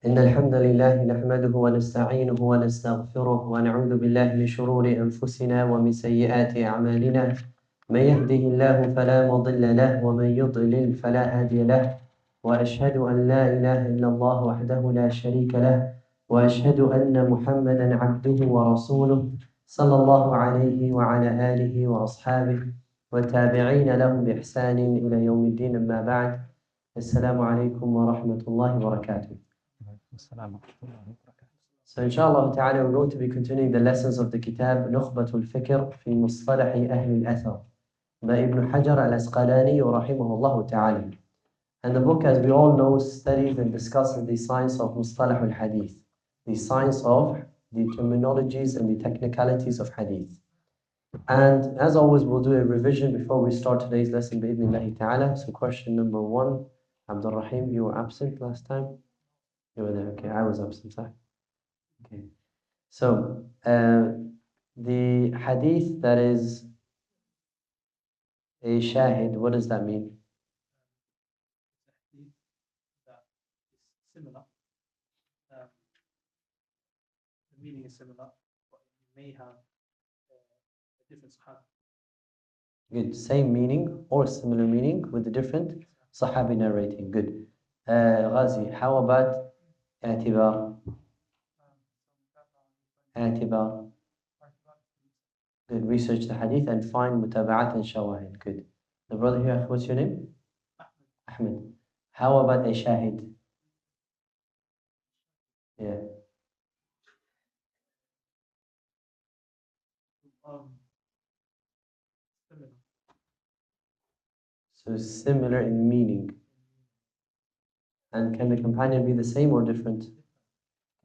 إن الحمد لله نحمده ونستعينه ونستغفره ونعوذ بالله من شرور أنفسنا ومن سيئات أعمالنا. من يهده الله فلا مضل له ومن يضلل فلا هادي له، وأشهد أن لا إله إلا الله وحده لا شريك له، وأشهد أن محمدا عبده ورسوله صلى الله عليه وعلى آله وأصحابه والتابعين لهم بإحسان إلى يوم الدين. أما بعد، السلام عليكم ورحمة الله وبركاته. So inshallah ta'ala, we're going to be continuing the lessons of the kitab Nukhbatul Fikr fi Mustalahi Ahli al-Athar by Ibn Hajar al-Asqalani rahimahullah ta'ala. And the book, as we all know, studies and discusses the science of Mustalah al-Hadith, the science of the terminologies and the technicalities of Hadith. And as always, we'll do a revision before we start today's lesson bi-idhnillahi ta'ala. So question number 1, Abdul Rahim, you were absent last time? You were there, okay, I was absent, sorry. Okay. So, the hadith that is a shahid, what does that mean? That is similar. The meaning is similar, but it may have a different sahaba. Good. Same meaning or similar meaning with a different sahabi narrating. Good. Ghazi, how about i'tibar? I'tibar. Good. Research the hadith and find mutaba'at and shawahid. Good. The brother here, what's your name? Ahmed. How about a shahid? Yeah. Similar. So similar in meaning. And can the companion be the same or different?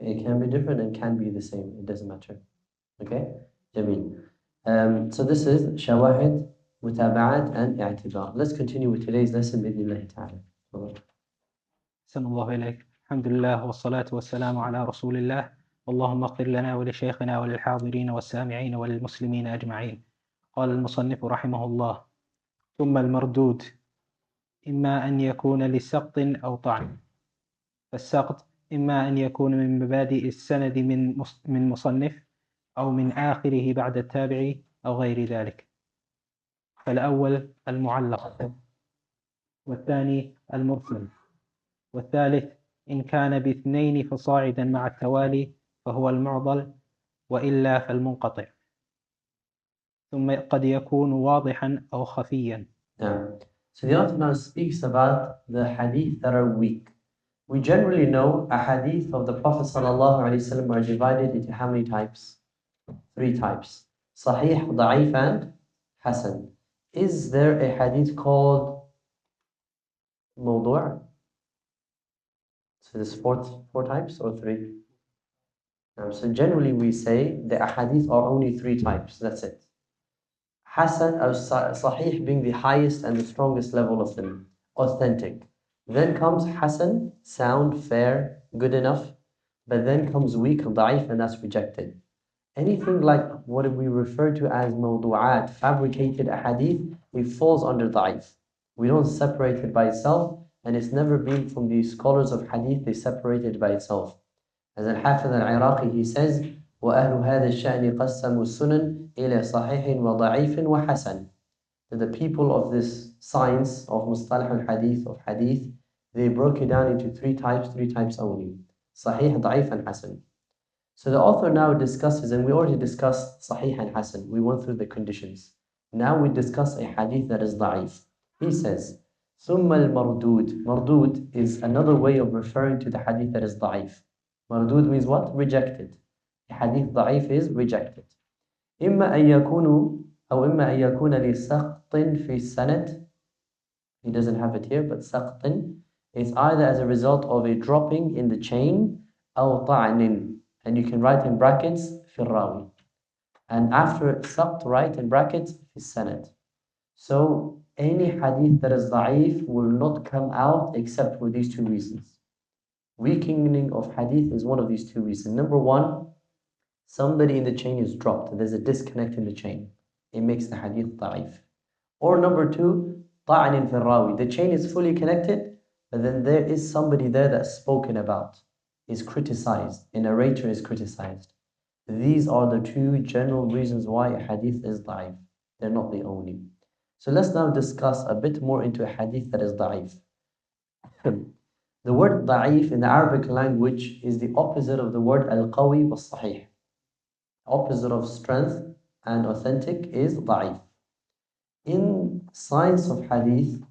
It can be different and can be the same. It doesn't matter. Okay? Jameel. So this is shawahid, mutaba'at, and i'tibar. Let's continue with today's lesson bi-idhnillahi ta'ala. أحسن الله إليك. الحمد لله والصلاة والسلام على رسول الله. اللهم اغفر لنا ولشيخنا وللحاضرين والسامعين وللمسلمين أجمعين. قال المصنف رحمه الله: ثم المردود إما أن يكون لسقط أو طعن. فالسقط إما أن يكون من مبادئ السند من مصنف أو من آخره بعد التابع أو غير ذلك. فالأول المعلق، والثاني المرسل، والثالث إن كان باثنين فصاعدا مع التوالي فهو المعضل، وإلا فالمنقطع. ثم قد يكون واضحا أو خفيا. So the author now speaks about the hadith that are weak. We generally know a hadith of the Prophet ﷺ are divided into how many types? 3 types. Sahih, da'if, and hasan. Is there a hadith called mawdu'? So there's four types or 3? So generally we say the ahadith are only 3 types. That's it. Hasan or Sahih being the highest and the strongest level of them. Authentic. Then comes Hasan, sound, fair, good enough. But then comes weak, da'if, and that's rejected. Anything like what we refer to as mawdu'at, fabricated ahadith, it falls under da'if. We don't separate it by itself, and it's never been from the scholars of hadith, they separate it by itself. As Al-Hafiz al-Iraqi, he says, وَأَهْلُ هَذَا الشَّأْنِ قَسَّمُوا السُّنَنِ إِلَى صَحِيحٍ وَضَعِيفٍ وَحَسَنٍ. That the people of this science of mustalah al-hadith, of hadith, they broke it down into 3 types only. Sahih, da'if, and hasan. So the author now discusses, and we already discussed Sahih and Hasan. We went through the conditions. Now we discuss a hadith that is da'if. He says, ثُمَّ الْمَرْدُود. Mardud is another way of referring to the hadith that is da'if. Mardud means what? Rejected. A hadith da'if is rejected. إِمَّا أَن يَكُونُ أو إِمَّا أن يكون لسقط في السند. He doesn't have it here, but سقط is either as a result of a dropping in the chain أو طعن. And you can write in brackets في الراوي. And after سقط, write in brackets في السند. So any hadith that is da'if will not come out except for these 2 reasons. Weakening of hadith is one of these 2 reasons. Number 1, somebody in the chain is dropped. There's a disconnect in the chain. It makes the hadith da'if. Or number 2, طعن في الراوي. The chain is fully connected, but then there is somebody there that's spoken about. is criticized, a narrator is criticized. These are the two general reasons why a hadith is da'if. They're not the only. So let's now discuss a bit more into a hadith that is da'if. The word da'if in the Arabic language is the opposite of the word al-qawi was-sahih. Opposite of strength and authentic is da'if. In science of hadith,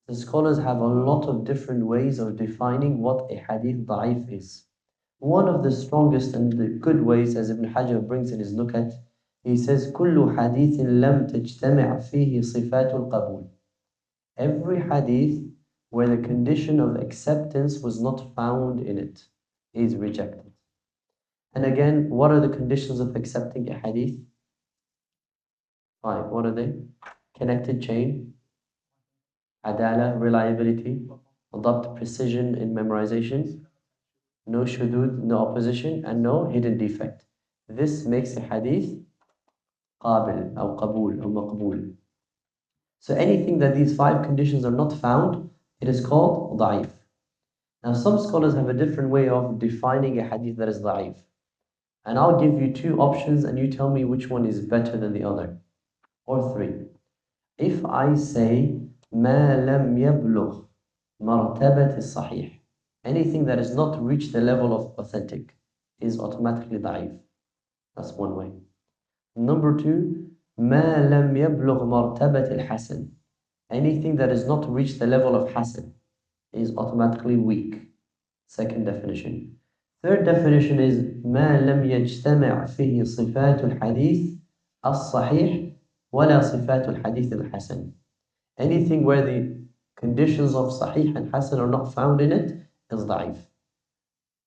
the scholars have a lot of different ways of defining what a hadith da'if is. One of the strongest and the good ways, as Ibn Hajar brings in his Nukhbatul, he says, كل حديث لم تجتمع فيه صفات القبول. Every hadith where the condition of acceptance was not found in it is rejected. And again, what are the conditions of accepting a hadith? 5. What are they? Connected chain, adala, reliability, adapt, precision in memorization, no shudud, no opposition, and no hidden defect. This makes a hadith qabil, or qabul, or maqbul. So anything that these 5 conditions are not found, it is called da'if. Now some scholars have a different way of defining a hadith that is da'if. And I'll give you 2 options and you tell me which one is better than the other. Or 3. If I say ما لم يبلغ مرتبة الصحيح, anything that has not reached the level of authentic is automatically da'if. That's one way. Number 2, ما لم يبلغ مرتبة الحسن, anything that has not reached the level of hasan is automatically weak. Second definition. Third definition is ما لم يجتمع فيه صفات الحديث الصحيح ولا صفات الحديث الحسن. Anything where the conditions of sahih and hasan are not found in it is da'if.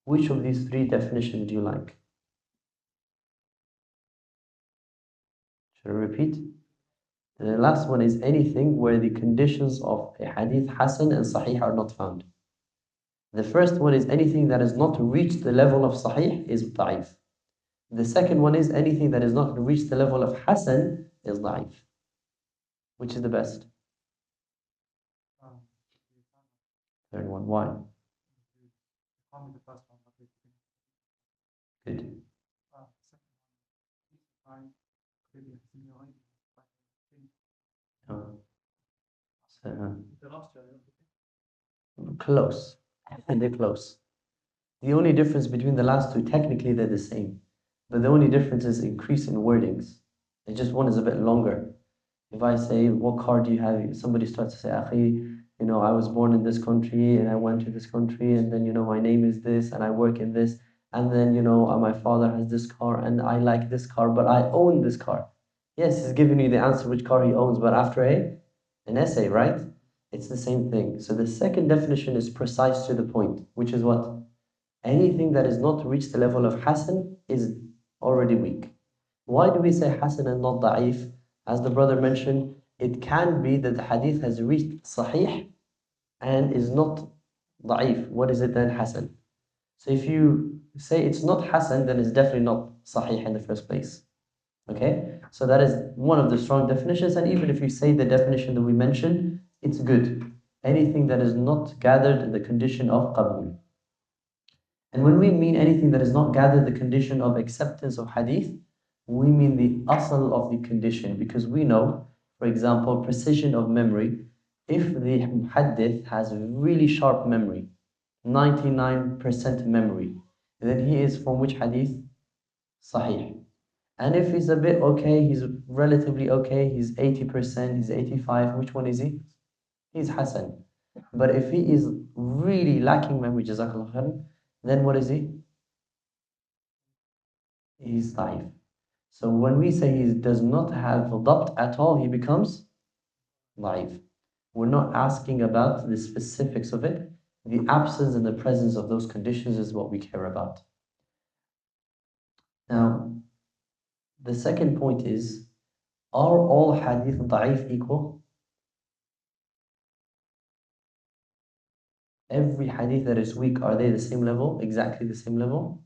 Which of these 3 definitions do you like? Should I repeat? The last one is anything where the conditions of a hadith hasan and sahih are not found. The first one is anything that has not reached the level of sahih is da'if. The second one is anything that has not reached the level of hasan is da'if. Which is the best? Third one. Why? Good. Oh. Close. And they're close. The only difference between the last 2, technically they're the same. But the only difference is increase in wordings. It's just one is a bit longer. If I say, what car do you have? Somebody starts to say, Akhi, I was born in this country and I went to this country and then, my name is this and I work in this. And then, my father has this car and I like this car, but I own this car. Yes, he's giving you the answer which car he owns, but after an essay, right? It's the same thing. So the second definition is precise to the point, which is what? Anything that has not reached the level of hasan is already weak. Why do we say hasan and not da'if? As the brother mentioned, it can be that the hadith has reached sahih and is not da'if. What is it then? Hasan. So if you say it's not hasan, then it's definitely not sahih in the first place. Okay? So that is one of the strong definitions, and even if you say the definition that we mentioned, it's good. Anything that is not gathered in the condition of qabul. And when we mean anything that is not gathered the condition of acceptance of hadith, we mean the asal of the condition, because we know, for example, precision of memory. If the muhaddith has really sharp memory, 99% memory, then he is from which hadith? Sahih. And if he's a bit okay, he's relatively okay, he's 80%, he's 85, which one is he? He's Hasan. But if he is really lacking memory, Jazakallah khairan, then what is he? He's Da'if. So when we say he does not have dabt at all, he becomes Da'if. We're not asking about the specifics of it. The absence and the presence of those conditions is what we care about. Now, the second point is, are all hadith da'if equal? Every hadith that is weak, are they the same level? Exactly the same level?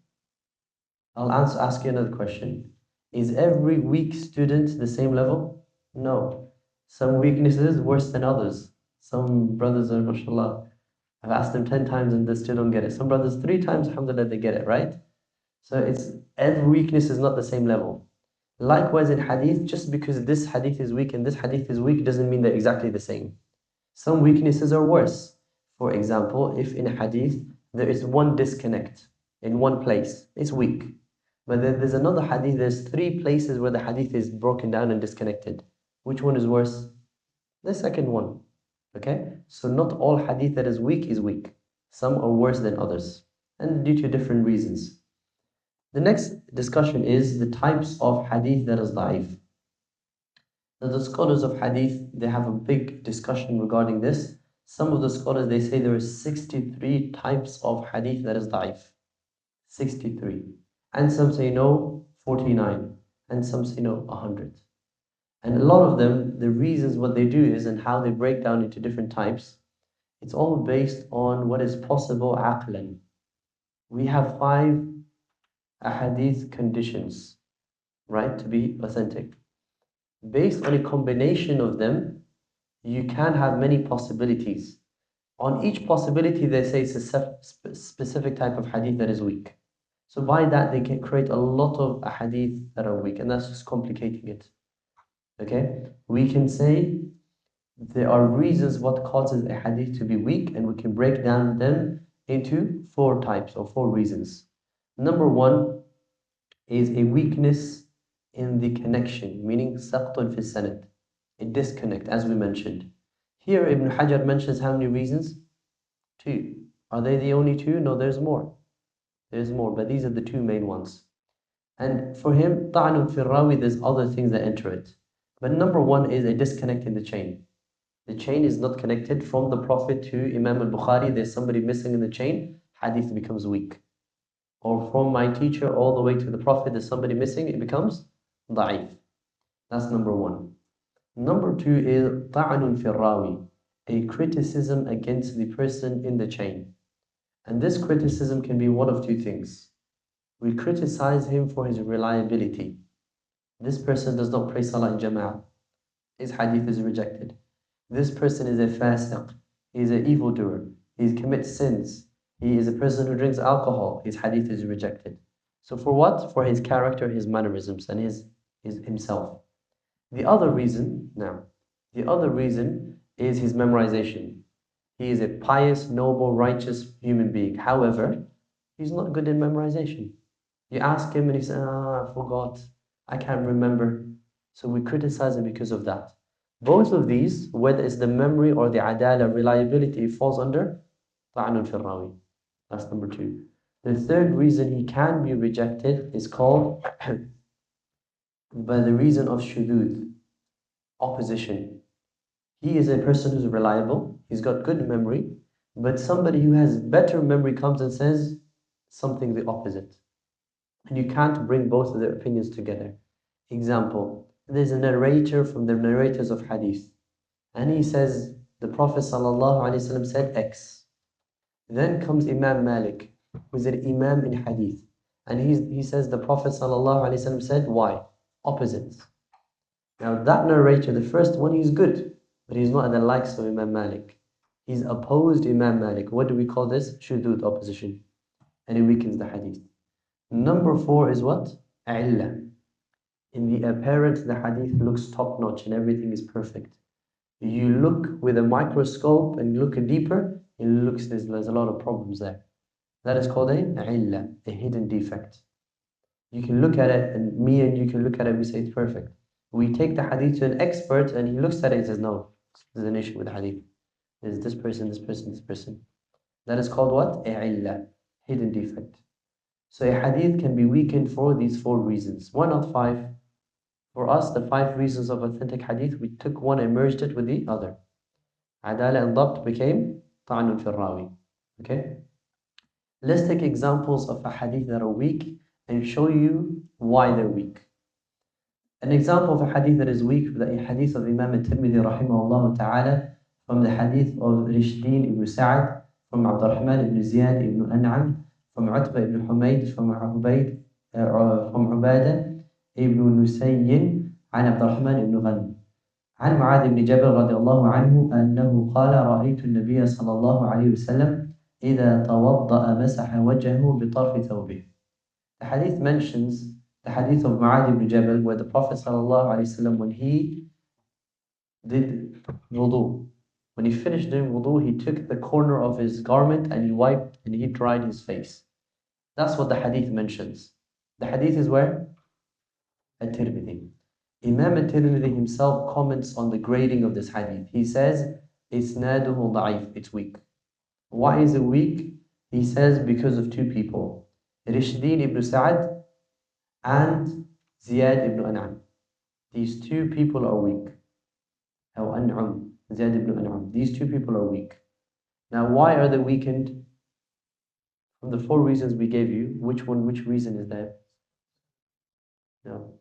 I'll ask you another question. Is every weak student the same level? No. Some weaknesses worse than others. Some brothers are, mashallah, I've asked them 10 times and they still don't get it. Some brothers 3 times, alhamdulillah, they get it, right? So it's every weakness is not the same level. Likewise in hadith, just because this hadith is weak and this hadith is weak doesn't mean they're exactly the same. Some weaknesses are worse. For example, if in a hadith there is one disconnect in one place, it's weak. But then there's another hadith, there's 3 places where the hadith is broken down and disconnected. Which one is worse? The second one. Okay? So not all hadith that is weak is weak. Some are worse than others, and due to different reasons. The next discussion is the types of hadith that is da'if. Now the scholars of hadith, they have a big discussion regarding this. Some of the scholars, they say there are 63 types of hadith that is da'if. 63. And some say no, 49. And some say no, 100. And a lot of them, the reasons what they do is and how they break down into different types, it's all based on what is possible aqlan. We have 5 ahadith conditions, right, to be authentic. Based on a combination of them, you can have many possibilities. On each possibility, they say it's a specific type of hadith that is weak. So by that, they can create a lot of ahadith that are weak, and that's just complicating it. Okay? We can say there are reasons what causes a hadith to be weak, and we can break down them into 4 types or 4 reasons. Number 1 is a weakness in the connection, meaning saqtun fi sanad, a disconnect, as we mentioned. Here Ibn Hajar mentions how many reasons? 2. Are they the only 2? No, there's more. There's more, but these are the 2 main ones. And for him, ta'nun fi rawi, there's other things that enter it. But number 1 is a disconnect in the chain. The chain is not connected from the Prophet to Imam al-Bukhari. There's somebody missing in the chain, hadith becomes weak. Or from my teacher all the way to the Prophet, there's somebody missing, it becomes da'if. That's number 1. Number 2 is ta'nun fi rawi, a criticism against the person in the chain. And this criticism can be one of 2 things. We criticize him for his reliability. This person does not pray salah in jama'ah. His hadith is rejected. This person is a fasiq. He is an evildoer. He commits sins. He is a person who drinks alcohol. His hadith is rejected. So for what? For his character, his mannerisms, and his himself. The other reason is his memorization. He is a pious, noble, righteous human being. However, he's not good in memorization. You ask him and he says, I forgot. I can't remember. So we criticize him because of that. Both of these, whether it's the memory or the adala, reliability, falls under ta'nun fil rawi. That's number 2. The third reason he can be rejected is called by the reason of shudud, opposition. He is a person who's reliable, he's got good memory, but somebody who has better memory comes and says something the opposite. And you can't bring both of their opinions together. Example, there's a narrator from the narrators of hadith, and he says the Prophet ﷺ said X. Then comes Imam Malik, who's an Imam in hadith, and he says the Prophet ﷺ said Y, opposites. Now that narrator, the first one, he's good, but he's not at the likes of Imam Malik. He's opposed Imam Malik. What do we call this? Shudud, opposition. And it weakens the hadith. Number 4 is what? Illah. In the apparent, the hadith looks top-notch and everything is perfect. You look with a microscope and look deeper, it looks there's a lot of problems there. That is called a illah, a hidden defect. You can look at it, and me and you can look at it, we say it's perfect. We take the hadith to an expert and he looks at it and says, no, there's an issue with the hadith. There's this person, this person, this person. That is called what? A illah, hidden defect. So a hadith can be weakened for these 4 reasons. 1 out of 5. For us, the 5 reasons of authentic hadith, we took one and merged it with the other. Adala and Dabt became ta'nun fil rawi. Okay? Let's take examples of a hadith that are weak and show you why they're weak. An example of a hadith that is weak, the hadith of Imam al-Tirmidhi rahimahullah ta'ala, from the hadith of Rishdin ibn Sa'ad, from Abdurrahman ibn Ziyad ibn An'am, from Utbah ibn Humayd, from Ubadah ibn Nusayyin, عن عبد الرحمن ibn Ghanm. عن معاذ بن جبل رضي الله عنه أنه قال رأيت النبي صلى الله عليه وسلم إذا توضأ مسح وجهه بطرف ثوبه. The hadith mentions the hadith of Mu'adh ibn Jabal where the Prophet sallallahu alaihi wasallam, when he did wudu, when he finished doing wudu, he took the corner of his garment and he wiped and he dried his face. That's what the hadith mentions. The hadith is where? At-Tirmidhi. Imam At-Tirmidhi himself comments on the grading of this hadith. He says, Isnaduhu da'if, it's weak. Why is it weak? He says because of two people. Rishdin ibn Sa'ad and Ziyad ibn An'am. These two people are weak. Or An'am, Ziyad ibn An'am. These two people are weak. Now why are they weakened? From the four reasons we gave you, which reason is there? No.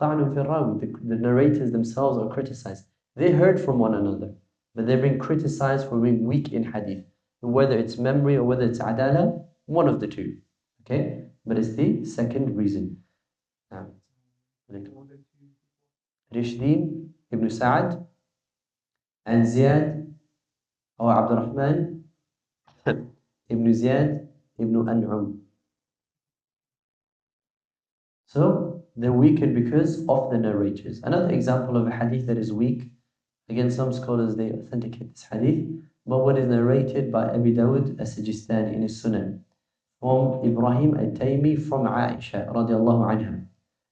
طعن في الراوي. The narrators themselves are criticized. They heard from one another, but they're being criticized for being weak in hadith. Whether it's memory or whether it's adala, one of the two. Okay? But it's the second reason. Rishdin ibn Sa'ad and Ziyad or Abdurrahman ibn Ziyad ibn An'am. So they're weakened because of the narrators. Another example of a hadith that is weak, again some scholars they authenticate this hadith, but what is narrated by Abi Dawud as-Sijistani in his Sunan from Ibrahim al-Taymi from Aisha radiallahu anha.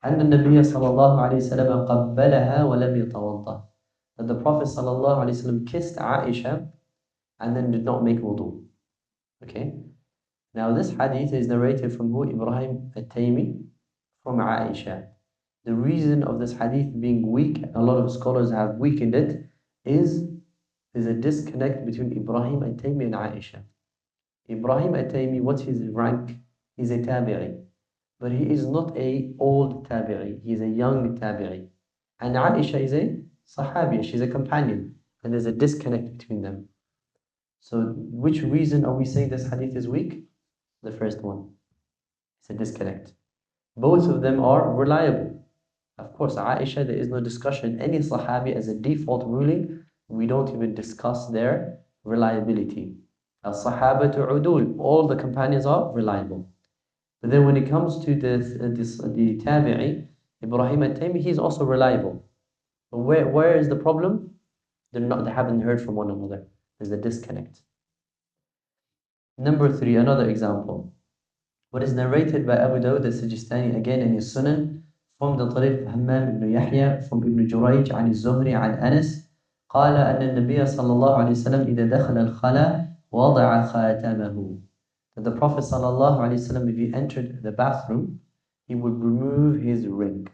أن النبي صلى الله عليه وسلم قبلها ولم يتوضأ. That the Prophet صلى الله عليه وسلم kissed Aisha and then did not make wudu. Okay? Now this hadith is narrated from who? Ibrahim al-Taymi from Aisha. The reason of this hadith being weak, a lot of scholars have weakened it, is there's a disconnect between Ibrahim al-Taymi and Aisha. Ibrahim al-Taymi, what's his rank? He's a tabi'i. But he is not a old tabi'i, he is a young tabi'i. And Aisha is a sahabiya, she's a companion. And there's a disconnect between them. So which reason are we saying this hadith is weak? The first one. It's a disconnect. Both of them are reliable. Of course, Aisha, there is no discussion. Any sahabi as a default ruling, we don't even discuss their reliability. As-sahabatu udul, all the companions are reliable. But then when it comes to the tabi'i, Ibrahim al-Taymi, he's also reliable. But where is the problem? They haven't heard from one another. There's a disconnect. Number 3, another example. What is narrated by Abu Dawud al-Sijistani again in his Sunan from the Tariq Hammam ibn Yahya from Ibn Jurayj عن الزهري عن أنس قال أن النبي صلى الله عليه وسلم إذا دخل الخلاء وضع خاتمه. That the Prophet صلى الله عليه وسلم, if he entered the bathroom, he would remove his ring.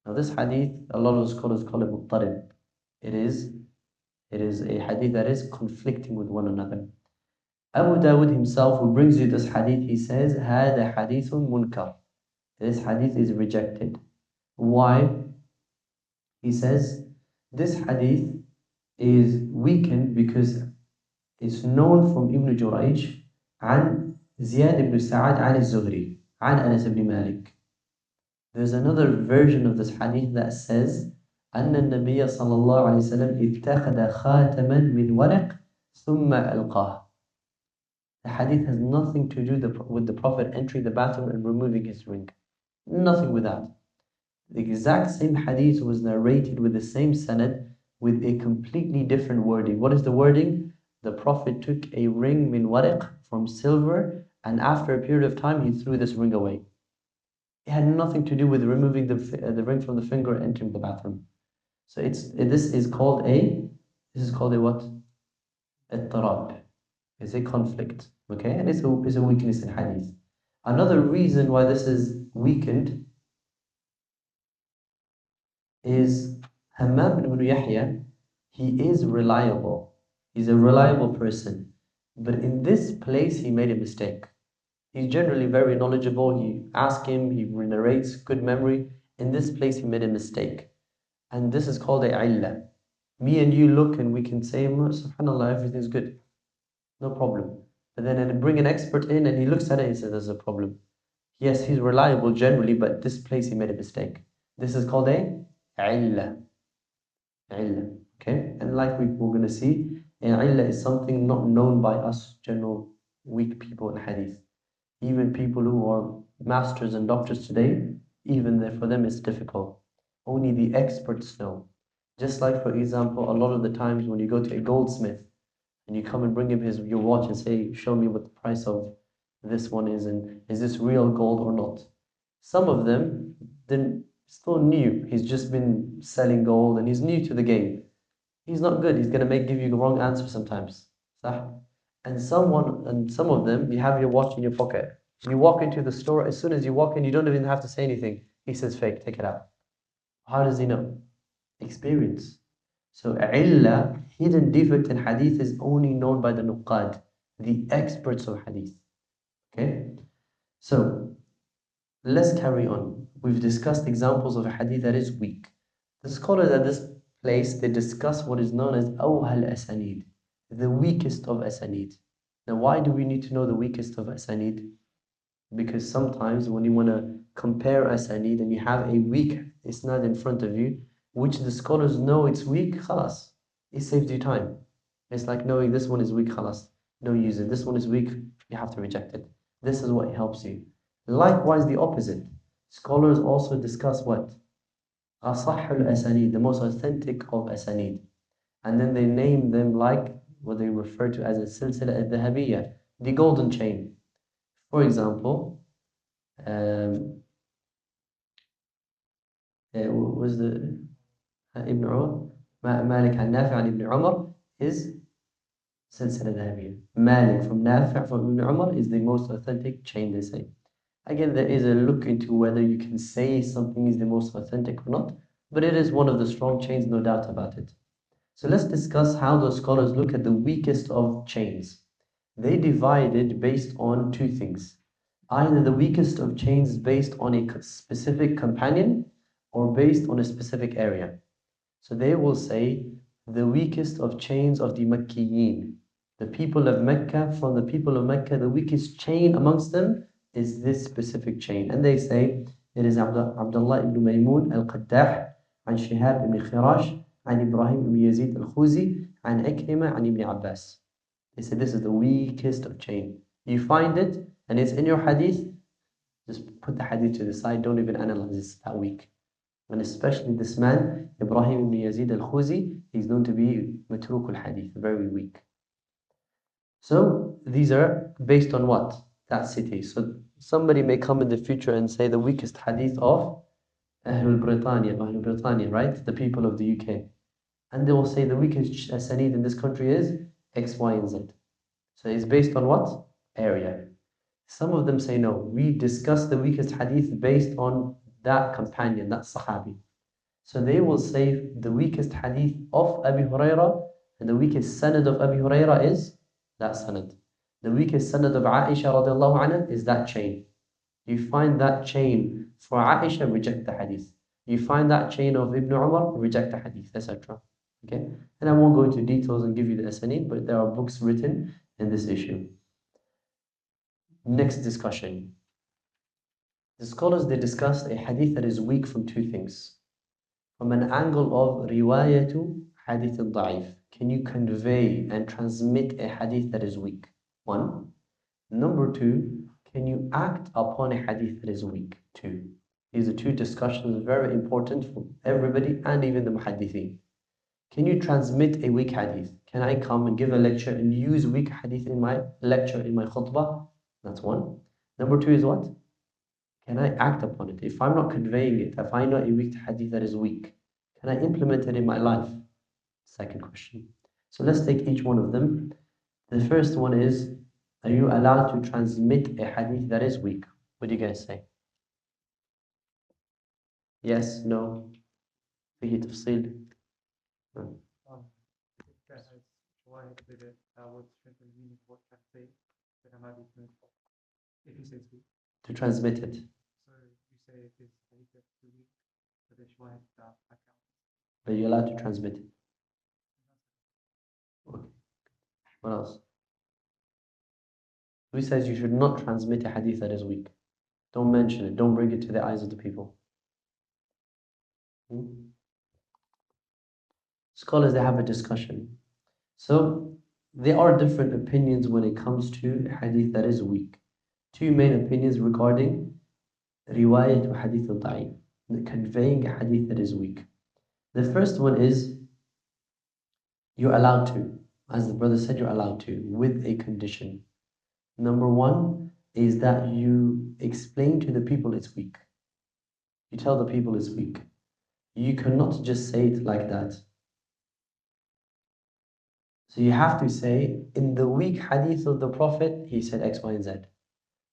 Now this hadith, a lot of scholars call it muttarib. It is a hadith that is conflicting with one another. Abu Dawud himself, who brings you this hadith, he says, هذا حديث منكر. This hadith is rejected. Why? He says, this hadith is weakened because it's known from Ibn Jurayj عن زياد ibn Sa'ad عن الزهري عن أنس ibn Malik. There's another version of this hadith that says أن النبي صلى الله عليه وسلم اتخذ خاتما من ورق ثم ألقاه. The hadith has nothing to do with the Prophet entering the bathroom and removing his ring. Nothing with that. The exact same hadith was narrated with the same sanad with a completely different wording. What is the wording? The Prophet took a ring min waraq from silver, and after a period of time he threw this ring away. It had nothing to do with removing the ring from the finger and entering the bathroom. So this is called a what? Ittirab. It's a conflict. Okay, and it's a weakness in hadith. Another reason why this is weakened is Hammam ibn Yahya. He is reliable. He's a reliable person. But in this place, he made a mistake. He's generally very knowledgeable. You ask him, he narrates, good memory. In this place, he made a mistake. And this is called a illah. Me and you look and we can say, subhanAllah, everything's good. No problem. But then bring an expert in and he looks at it and says, there's a problem. Yes, he's reliable generally, but this place he made a mistake. This is called a illah. Illah. Okay? And like we're going to see, illah is something not known by us, general weak people in hadith. Even people who are masters and doctors today, even there for them it's difficult. Only the experts know. Just like, for example, a lot of the times when you go to a goldsmith and you come and bring him your watch and say, show me what the price of this one is and is this real gold or not. Some of them then still new. He's just been selling gold and he's new to the game. He's not good. He's gonna give you the wrong answer sometimes. And some of them, you have your watch in your pocket. You walk into the store, as soon as you walk in, you don't even have to say anything. He says fake, take it out. How does he know? Experience. So illah, hidden defect in hadith, is only known by the nuqad, the experts of hadith. Okay? So let's carry on. We've discussed examples of a hadith that is weak. The scholars at this place, they discuss what is known as awhal asanid, the weakest of asanid. Now, why do we need to know the weakest of asanid? Because sometimes when you want to compare asanid and you have a weak isnad in front of you, which the scholars know it's weak, khalas, it saves you time. It's like knowing this one is weak, khalas, don't use it. This one is weak, you have to reject it. This is what helps you. Likewise, the opposite. Scholars also discuss what? Asahul asanid, the most authentic of asanid. And then they name them like what they refer to as a silsila al-dhahabiyya, the golden chain. For example, was the Ibn Umar, Malik an Nafi' an Ibn Umar is silsila dhahabiyya. Malik from Nafi' from Ibn Umar is the most authentic chain, they say. Again, there is a look into whether you can say something is the most authentic or not, but it is one of the strong chains, no doubt about it. So let's discuss how the scholars look at the weakest of chains. They divide it based on two things. Either the weakest of chains is based on a specific companion or based on a specific area. So they will say the weakest of chains of the Makkiyin, the people of Mecca, from the people of Mecca, the weakest chain amongst them is this specific chain. And they say it is Abdullah ibn Maymun al-Qaddah, عن شهاب ibn Khirash, عن Ibrahim ibn Yazid al-Khuzi, عن Ikrimah, عن Ibn Abbas. They say this is the weakest of chain. You find it and it's in your hadith, just put the hadith to the side, don't even analyze it's that weak. And especially this man, Ibrahim ibn Yazid al-Khuzi, he's known to be matruk al-hadith, very weak. So these are based on what? That city. So somebody may come in the future and say the weakest hadith of Ahlul Britannia, right? The people of the UK. And they will say the weakest sanid in this country is X, Y, and Z. So it's based on what? Area. Some of them say no. We discuss the weakest hadith based on that companion, that sahabi. So they will say the weakest hadith of Abi Huraira and the weakest sanad of Abi Huraira is that sanad. The weakest sanad of Aisha radiallahu anha is that chain. You find that chain for Aisha, reject the hadith. You find that chain of Ibn Umar, reject the hadith, etc. Okay? And I won't go into details and give you the asanid, but there are books written in this issue. Next discussion. The scholars, they discussed a hadith that is weak from two things. From an angle of riwayatu hadith al-da'if. Can you convey and transmit a hadith that is weak? One. Number two, can you act upon a hadith that is weak? Two. These are two discussions very important for everybody and even the muhaddithin. Can you transmit a weak hadith? Can I come and give a lecture and use weak hadith in my lecture, in my khutbah? That's one. Number two is what? Can I act upon it? If I'm not conveying it, if I know a weak hadith that is weak, can I implement it in my life? Second question. So let's take each one of them. The first one is, are you allowed to transmit a hadith that is weak? What do you guys say? Yes, no, فيه تفصيل. No. If that has wide with it, that would strengthen the meaning of what you say, then I might be doing it. If you say it's weak. To transmit it. So you say it is too weak, but then why that account. Are you allowed to transmit it? Okay. What else? Who says you should not transmit a hadith that is weak? Don't mention it. Don't bring it to the eyes of the people. Scholars, they have a discussion. So there are different opinions when it comes to a hadith that is weak. Two main opinions regarding riwayat wa hadith al-da'if, conveying a hadith that is weak. The first one is you're allowed to, as the brother said, you're allowed to, with a condition. Number one is that you explain to the people it's weak. You tell the people it's weak. You cannot just say it like that. So you have to say, in the weak hadith of the Prophet, he said X, Y, and Z.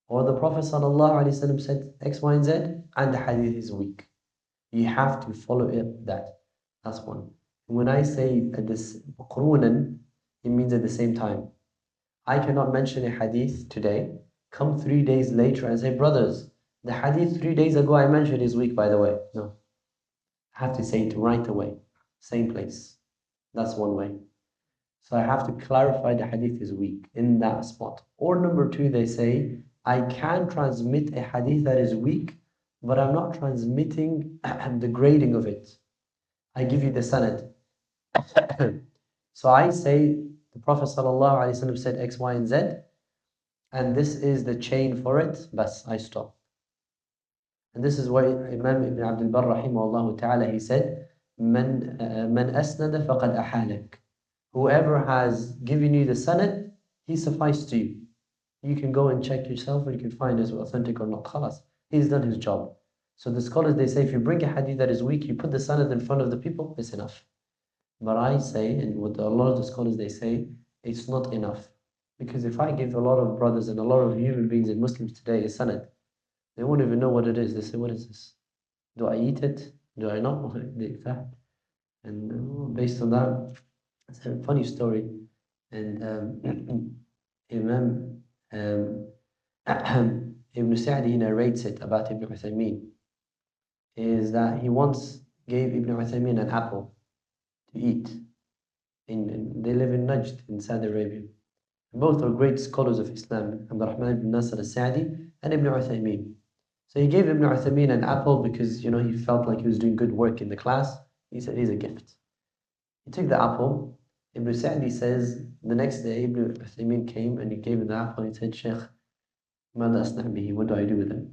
Or the Prophet ﷺ said X, Y, and Z, and the hadith is weak. You have to follow it that. That's one. When I say this qurūnan, it means at the same time. I cannot mention a hadith today, come 3 days later and say, brothers, the hadith 3 days ago I mentioned is weak, by the way. No. I have to say it right away. Same place. That's one way. So I have to clarify the hadith is weak in that spot. Or number two, they say, I can transmit a hadith that is weak, but I'm not transmitting the grading of it. I give you the sanad. So I say, the Prophet ﷺ said X, Y, and Z, and this is the chain for it, but I stop. And this is why Imam Ibn Abdul Barr rahimahullah ta'ala, he said, Man asnada faqad ahalak. Whoever has given you the sanad, he sufficed to you. You can go and check yourself and you can find is authentic or not. Khalas. He's done his job. So the scholars, they say, if you bring a hadith that is weak, you put the sanad in front of the people, it's enough. But I say, and what a lot of the scholars, they say, it's not enough. Because if I give a lot of brothers and a lot of human beings and Muslims today a sanad, they won't even know what it is. They say, what is this? Do I eat it? Do I not? And based on that, it's a funny story. And Imam Ibn Sa'di narrates it about Ibn Uthaymeen, is that he once gave Ibn Uthaymeen an apple to eat. They live in Najd in Saudi Arabia. Both are great scholars of Islam, Abdurrahman ibn Nasr al-Sa'di and Ibn Uthaymeen. So he gave Ibn Uthaymeen an apple because he felt like he was doing good work in the class. He said, here's a gift. He took the apple. Ibn Sa'di says, the next day Ibn Uthaymeen came and he gave him the apple and he said, Shaykh, ماذا أصنع به? What do I do with it?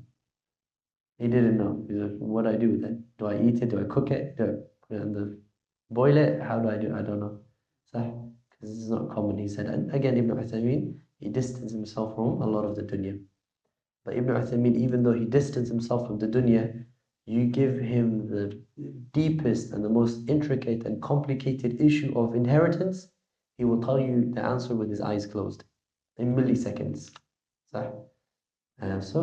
He didn't know. He said, what do I do with it? Do I eat it? Do I cook it? Do I put it in the boil it? How do I do it? I don't know. So, because this is not common, he said. And again, Ibn Uthaymeen, he distanced himself from a lot of the dunya. But Ibn Uthaymeen, even though he distanced himself from the dunya, you give him the deepest and the most intricate and complicated issue of inheritance, he will tell you the answer with his eyes closed in milliseconds. So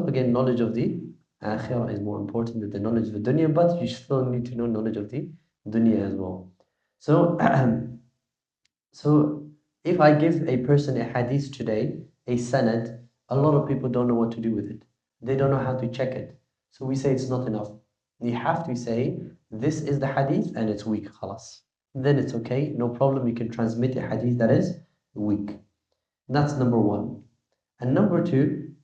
again, knowledge of the akhirah is more important than the knowledge of the dunya, but you still need to know knowledge of the dunya as well. So, so if I give a person a hadith today, a sanad, a lot of people don't know what to do with it. They don't know how to check it. So we say it's not enough. You have to say, this is the hadith and it's weak, khalas. Then it's okay, no problem, you can transmit a hadith that is weak. That's number one. And number two,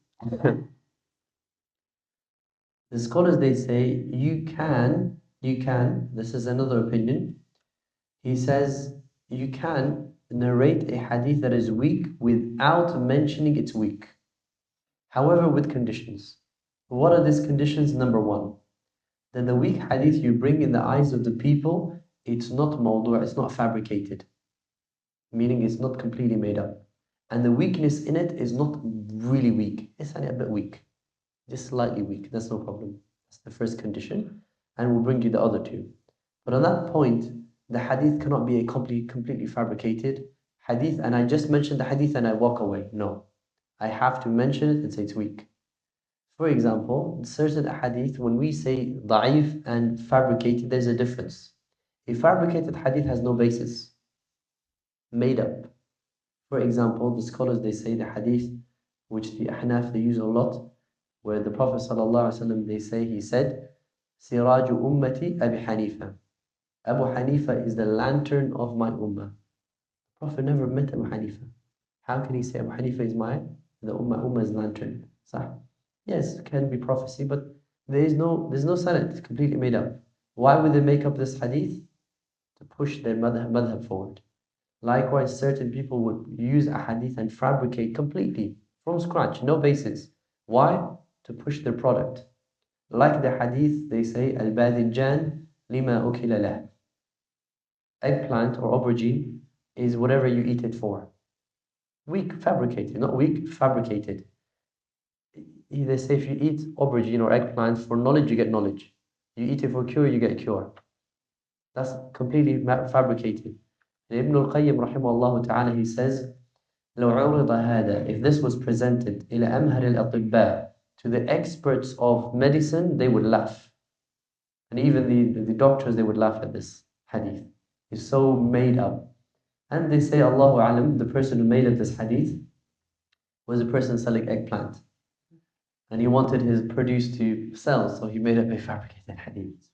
the scholars, they say, you can, this is another opinion. He says, you can narrate a hadith that is weak without mentioning it's weak. However, with conditions. What are these conditions? Number one, that the weak hadith you bring in the eyes of the people, it's not mawdu', it's not fabricated. Meaning it's not completely made up. And the weakness in it is not really weak. It's a bit weak. Just slightly weak. That's no problem. That's the first condition. And we'll bring you the other two. But on that point, the hadith cannot be a completely fabricated hadith. And I just mentioned the hadith and I walk away. No. I have to mention it and say it's weak. For example, certain hadith, when we say da'if and fabricated, there's a difference. A fabricated hadith has no basis. Made up. For example, the scholars, they say the hadith, which the Ahnaf, they use a lot, where the Prophet ﷺ, they say, he said, Siraju ummati Abi Hanifa. Abu Hanifa is the lantern of my ummah. The Prophet never met Abu Hanifa. How can he say Abu Hanifa is the ummah's lantern? Sah? Yes, it can be prophecy, but there's no sanad, it's completely made up. Why would they make up this hadith? to push their madhab forward. Likewise, certain people would use a hadith and fabricate completely from scratch, no basis. Why? To push their product. Like the hadith, they say, al-badinjan lima ukila lah. Eggplant or aubergine is whatever you eat it for. Weak, fabricated, not weak, fabricated. They say if you eat aubergine or eggplant for knowledge, you get knowledge. You eat it for cure, you get cure. That's completely fabricated. And Ibn al-Qayyim rahimahullah ta'ala, he says, لو عرض هذا, if this was presented إلى أمهر الأطباء, to the experts of medicine, they would laugh. And even the doctors, they would laugh at this hadith. It's so made up. And they say, Allahu Alam, the person who made up this hadith was a person selling eggplant. And he wanted his produce to sell, so he made up a fabricated hadith.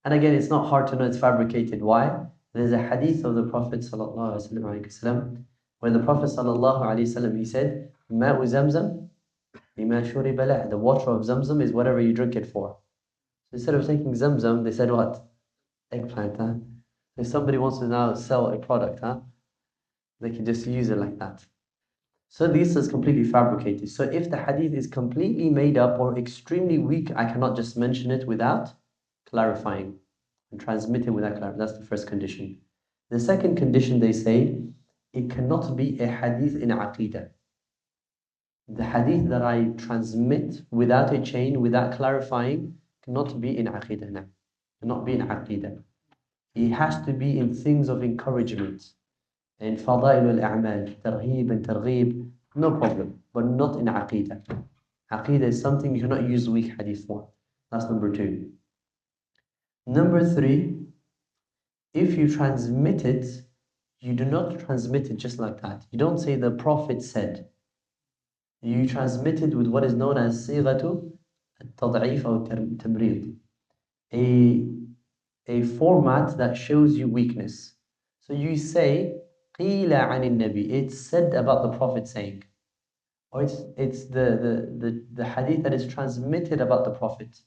And again, it's not hard to know it's fabricated. Why? There's a hadith of the Prophet ﷺ, where the Prophet ﷺ, he said, Ma'u Zamzam, lima shuriba lah. The water of Zamzam is whatever you drink it for. So instead of taking Zamzam, they said what? Eggplant, huh? If somebody wants to now sell a product, huh? They can just use it like that. So this is completely fabricated. So if the hadith is completely made up or extremely weak, I cannot just mention it without clarifying and transmit it without clarifying. That's the first condition. The second condition, they say, it cannot be a hadith in aqidah. The hadith that I transmit without a chain, without clarifying, cannot be in aqidah. Cannot be in aqidah. It has to be in things of encouragement. In fada'il al-a'mal, tarheeb and targheeb, no problem, but not in aqidah. Aqidah is something you cannot use weak hadith for. That's number two. Number three, if you transmit it, you do not transmit it just like that. You don't say the Prophet said. You transmit it with what is known as sighatu al-tad'if or tamrid. A format that shows you weakness. So you say, قِيلَ عَنِ النَّبِي, it's said about the Prophet saying. Or it's the hadith that is transmitted about the Prophet,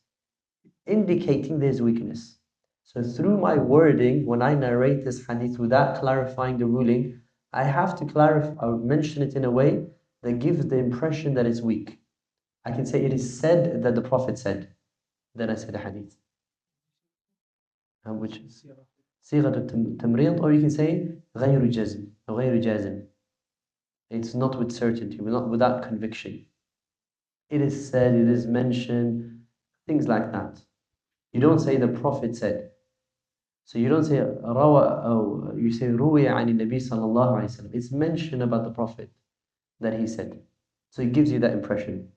indicating there's weakness. So through my wording, when I narrate this hadith without clarifying the ruling, I have to clarify or mention it in a way that gives the impression that it's weak. I can say it is said that the Prophet said. Then I say the hadith. Which is صيغة التمريض, or you can say غير جزم, غير جازم. It's not with certainty, not without conviction. It is said, it is mentioned, things like that. You don't say the Prophet said. So you don't say روى, or you say روي عن النبي صلى الله عليه وسلم. It's mentioned about the Prophet that he said. So it gives you that impression.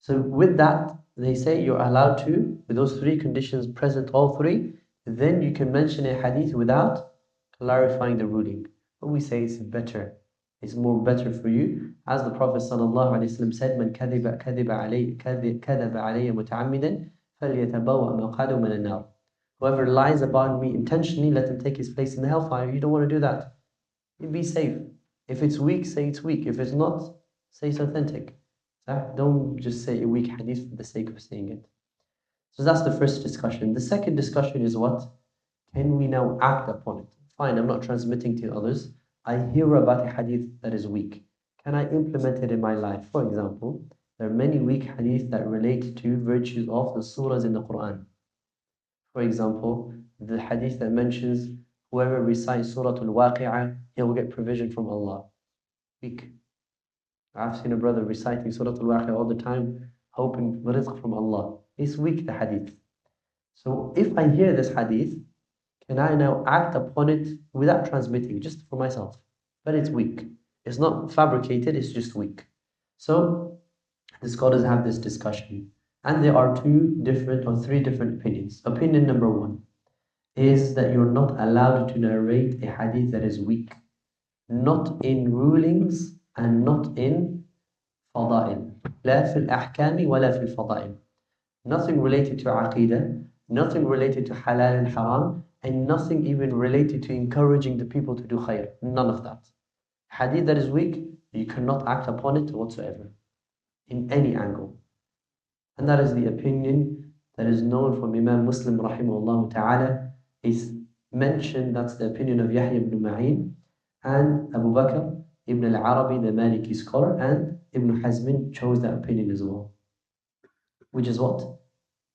So with that, they say you're allowed to, with those three conditions present, all three, then you can mention a hadith without clarifying the ruling. But we say it's better. It's more better for you. As the Prophet ﷺ said, من كذب علي متعمدا فليتبوأ مقعده من النار. Whoever lies about me intentionally, let him take his place in the hellfire. You don't want to do that. You be safe. If it's weak, say it's weak. If it's not, say it's authentic. Don't just say a weak hadith for the sake of saying it. So that's the first discussion. The second discussion is what? Can we now act upon it? Fine, I'm not transmitting to others. I hear about a hadith that is weak. Can I implement it in my life? For example, there are many weak hadith that relate to virtues of the surahs in the Quran. For example, the hadith that mentions whoever recites Surah Al-Waqi'ah, he will get provision from Allah. Weak. I've seen a brother reciting Surah Al-Waqi'ah all the time, hoping for rizq from Allah. It's weak, the hadith. So if I hear this hadith, can I now act upon it without transmitting, just for myself? But it's weak. It's not fabricated, it's just weak. So the scholars have this discussion. And there are two different or three different opinions. Opinion number one is that you're not allowed to narrate a hadith that is weak. Not in rulings and not in fada'il. لا في الأحكام ولا في الفضائل. Nothing related to aqidah, nothing related to halal and haram, and nothing even related to encouraging the people to do khair. None of that. Hadith that is weak, you cannot act upon it whatsoever, in any angle. And that is the opinion that is known from Imam Muslim rahimahullah ta'ala, is mentioned, that's the opinion of Yahya ibn Ma'in and Abu Bakr ibn al-Arabi, the Maliki scholar, and Ibn Hazm chose that opinion as well. Which is what?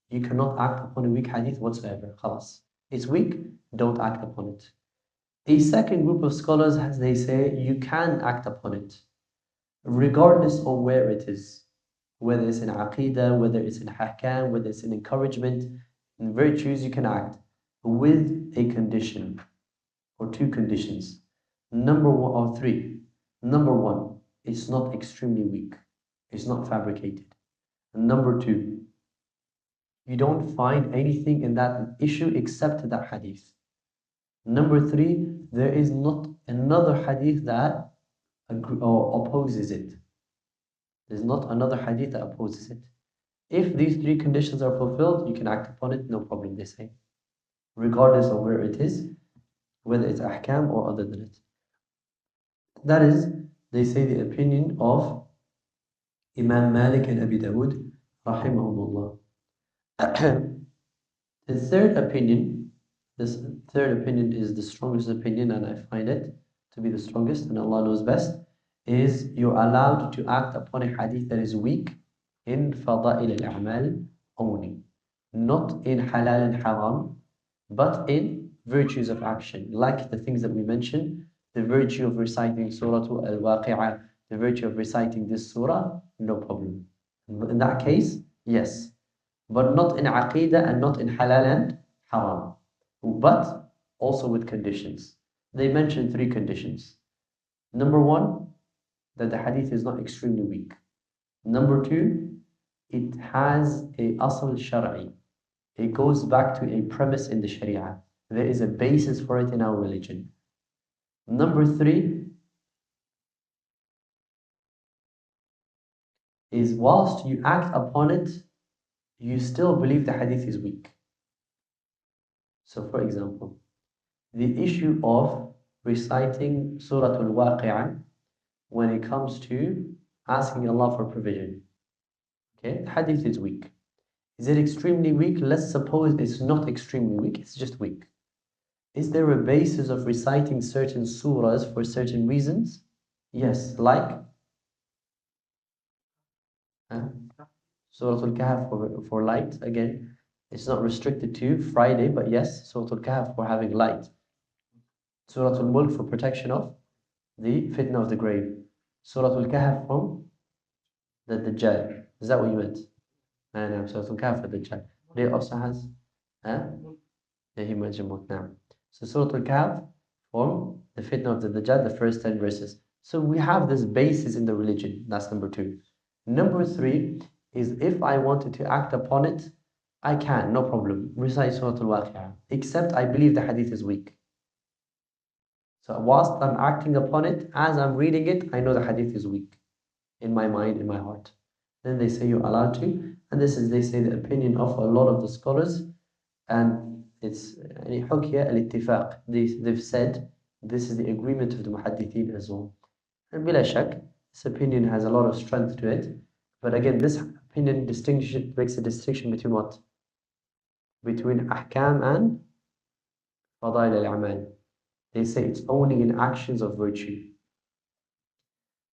You cannot act upon a weak hadith whatsoever. Khalas. It's weak, don't act upon it. A second group of scholars, as they say, you can act upon it, regardless of where it is. Whether it's in aqidah, whether it's in ahkam, whether it's in encouragement, in virtues, you can act with a condition or two conditions. Number one or three. Number one, it's not extremely weak. It's not fabricated. And number two, you don't find anything in that issue except that hadith. Number three, there is not another hadith that opposes it. There's not another hadith that opposes it. If these three conditions are fulfilled, you can act upon it, no problem, they say. Regardless of where it is, whether it's ahkam or other than it. That is, they say, the opinion of Imam Malik and Abi Dawood, rahimahumullah. The third opinion, this third opinion is the strongest opinion, and I find it to be the strongest, and Allah knows best, is you're allowed to act upon a hadith that is weak in fada'il al-a'mal only. Not in halal and haram, but in virtues of action, like the things that we mentioned, the virtue of reciting Surah Al-Waqi'ah, the virtue of reciting this surah, no problem. In that case, yes. But not in aqidah and not in halal and haram. But also with conditions. They mentioned three conditions. Number one, that the hadith is not extremely weak. Number two, it has a asl shar'i. It goes back to a premise in the sharia. There is a basis for it in our religion. Number three is whilst you act upon it, you still believe the hadith is weak. So for example, the issue of reciting Surah Al-Waqi'ah when it comes to asking Allah for provision. Okay, the hadith is weak. Is it extremely weak? Let's suppose it's not extremely weak, it's just weak. Is there a basis of reciting certain surahs for certain reasons? Yes, like Surah Al-Kahf for light. Again, it's not restricted to Friday, but yes, Surah Al-Kahf for having light. Surah Al-Mulk for protection of the fitna of the grave. Surah Al-Kahf from the Dajjal. Is that what you meant? And Surah Al-Kahf for the Dajjal. It also has, yeah, he mentioned both now. So Surah Al-Kahf from the fitna of the Dajjal, the first 10 verses. So we have this basis in the religion. That's number two. Number three is if I wanted to act upon it, I can, no problem. Recite Surah Al-Waqi'ah. Except I believe the hadith is weak. So whilst I'm acting upon it, as I'm reading it, I know the hadith is weak. In my mind, in my heart. Then they say you're allowed to. And this is, they say, the opinion of a lot of the scholars. And it's hukya al-ittifaq. They've said this is the agreement of the muhaddithin as well. And bila shak, this opinion has a lot of strength to it. But again, this opinion makes a distinction between what? Between ahkam and fadail al-amal. They say it's only in actions of virtue.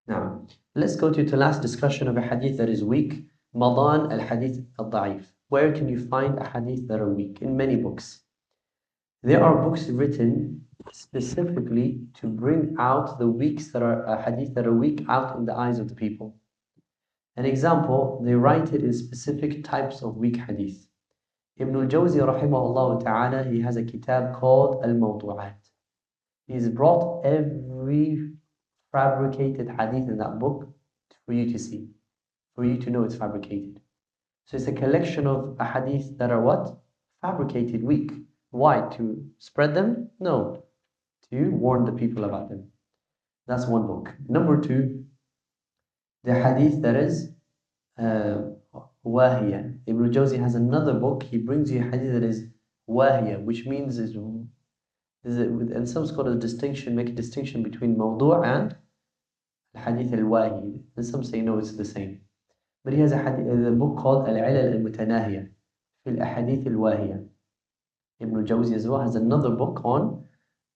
Now, let's go to the last discussion of a hadith that is weak. Madan al-hadith al-da'if. Where can you find a hadith that are weak? In many books. There are books written specifically to bring out the weaks that are hadith that are weak out in the eyes of the people. An example, they write it in specific types of weak hadith. Ibn al-Jawzi rahimahullah ta'ala, he has a kitab called Al-Mawdu'at. He's brought every fabricated hadith in that book for you to see, for you to know it's fabricated. So it's a collection of hadith that are what? Fabricated, weak. Why? To spread them? No. To warn the people about them. That's one book. Number two, the hadith that is wahiya. Ibn al-Jawzi has another book. He brings you a hadith that is wahiya, which means and some scholars make a distinction between mawdu' and hadith al-wahi. And some say no, it's the same. But he has a book called Al-Ilal al-Mutanahiya fi al-Ahadith al-Wahiya. Ibn Jawzi as well has another book on,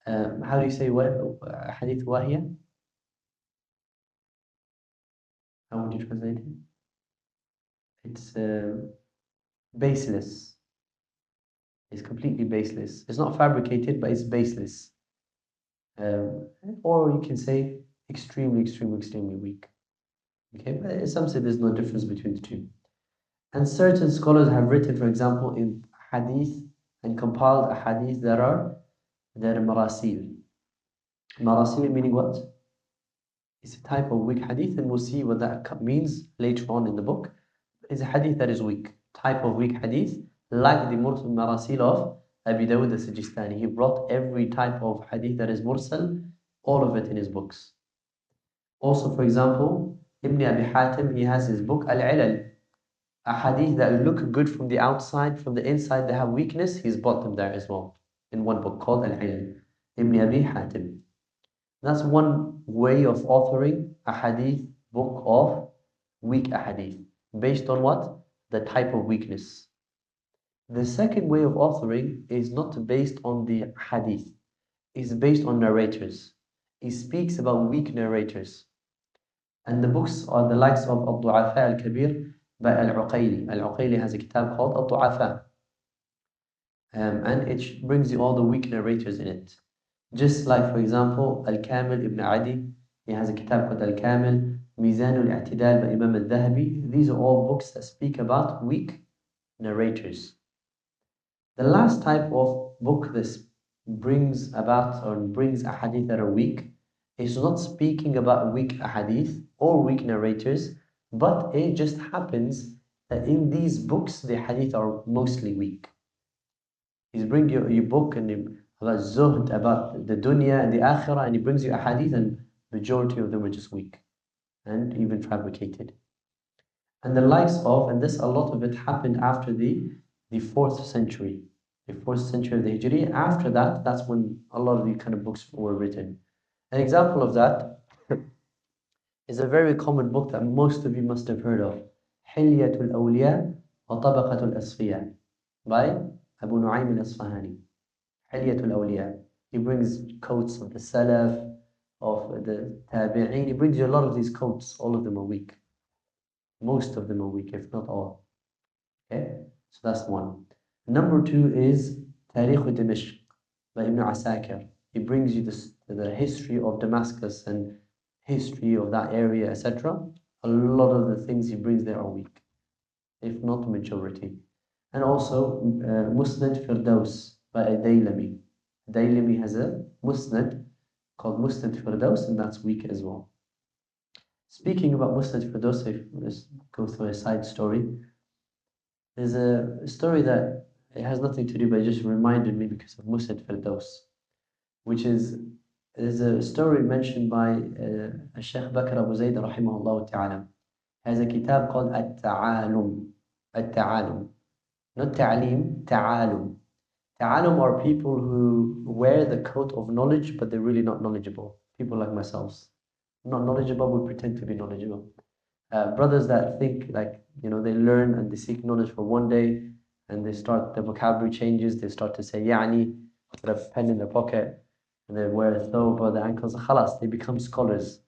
how do you say hadith wahiya? How would you translate it? It's baseless. It's completely baseless. It's not fabricated, but it's baseless. Um, or you can say extremely, extremely, extremely weak. Okay, but some say there's no difference between the two. And certain scholars have written, for example, in hadith and compiled a hadith that are marasil. Marasil meaning what? It's a type of weak hadith, and we'll see what that means later on in the book. It's a hadith that is weak, type of weak hadith, like the marasil of Abi Dawud al-Sijistani. He brought every type of hadith that is mursal, all of it in his books. Also, for example, Ibn Abi Hatim, he has his book Al-Ilal. A hadith that look good from the outside, from the inside they have weakness, he's brought them there as well, in one book called Al-Ilal. Ibn Abi Hatim. That's one way of authoring a hadith book of weak hadith, based on what? The type of weakness. The second way of authoring is not based on the hadith, it's based on narrators. He speaks about weak narrators. And the books are the likes of Al-Du'afa Al-Kabir by Al-Uqayli. Al-Uqayli has a kitab called Al-Du'afa. And it brings you all the weak narrators in it. Just like, for example, Al-Kamil Ibn Adi, he has a kitab called Al-Kamil, Mizan al-I'tidal by Imam al-Dhahabi. These are all books that speak about weak narrators. The last type of book that brings about or brings ahadith that are weak is not speaking about weak ahadith or weak narrators, but it just happens that in these books the hadith are mostly weak. He's bringing you a book and about zuhd, about the dunya and the akhirah, and he brings you a hadith, and majority of them are just weak and even fabricated. And the likes of, and this a lot of it happened after the 4th century, the 4th century of the Hijri. After that, that's when a lot of these kind of books were written. An example of that is a very common book that most of you must have heard of, Hilyatul Awliya wa Tabaqatul Asfiya by Abu Nu'aym al-Asfahani. Hilyatul Awliya. He brings quotes of the Salaf, of the Tabi'een. He brings you a lot of these quotes. All of them are weak. Most of them are weak, if not all. Okay, so that's one. Number two is Tarikh Dimashq by Ibn Asakir. He brings you the history of Damascus and history of that area, etc. A lot of the things he brings there are weak, if not majority. And also Musnad Firdaus by Daylami. Daylami has a Musnad called Musnad Firdaus, and that's weak as well. Speaking about Musnad Firdaus, let's go through a side story. There's a story that it has nothing to do, but it just reminded me because of Musnad Firdaus, which is, there's a story mentioned by Sheikh Bakr Abu Zayd rahimahullah ta'ala. Has a kitab called At-Ta'alum. At-Ta'alum. Not Ta'aleem, Ta'alum. Ta'alum are people who wear the coat of knowledge, but they're really not knowledgeable. People like myself. Not knowledgeable, but pretend to be knowledgeable. Brothers that think like, they learn and they seek knowledge for one day, and they start, their vocabulary changes, they start to say يعني, put a pen in their pocket, and they wear a thobe or the ankles, khalas, they become scholars.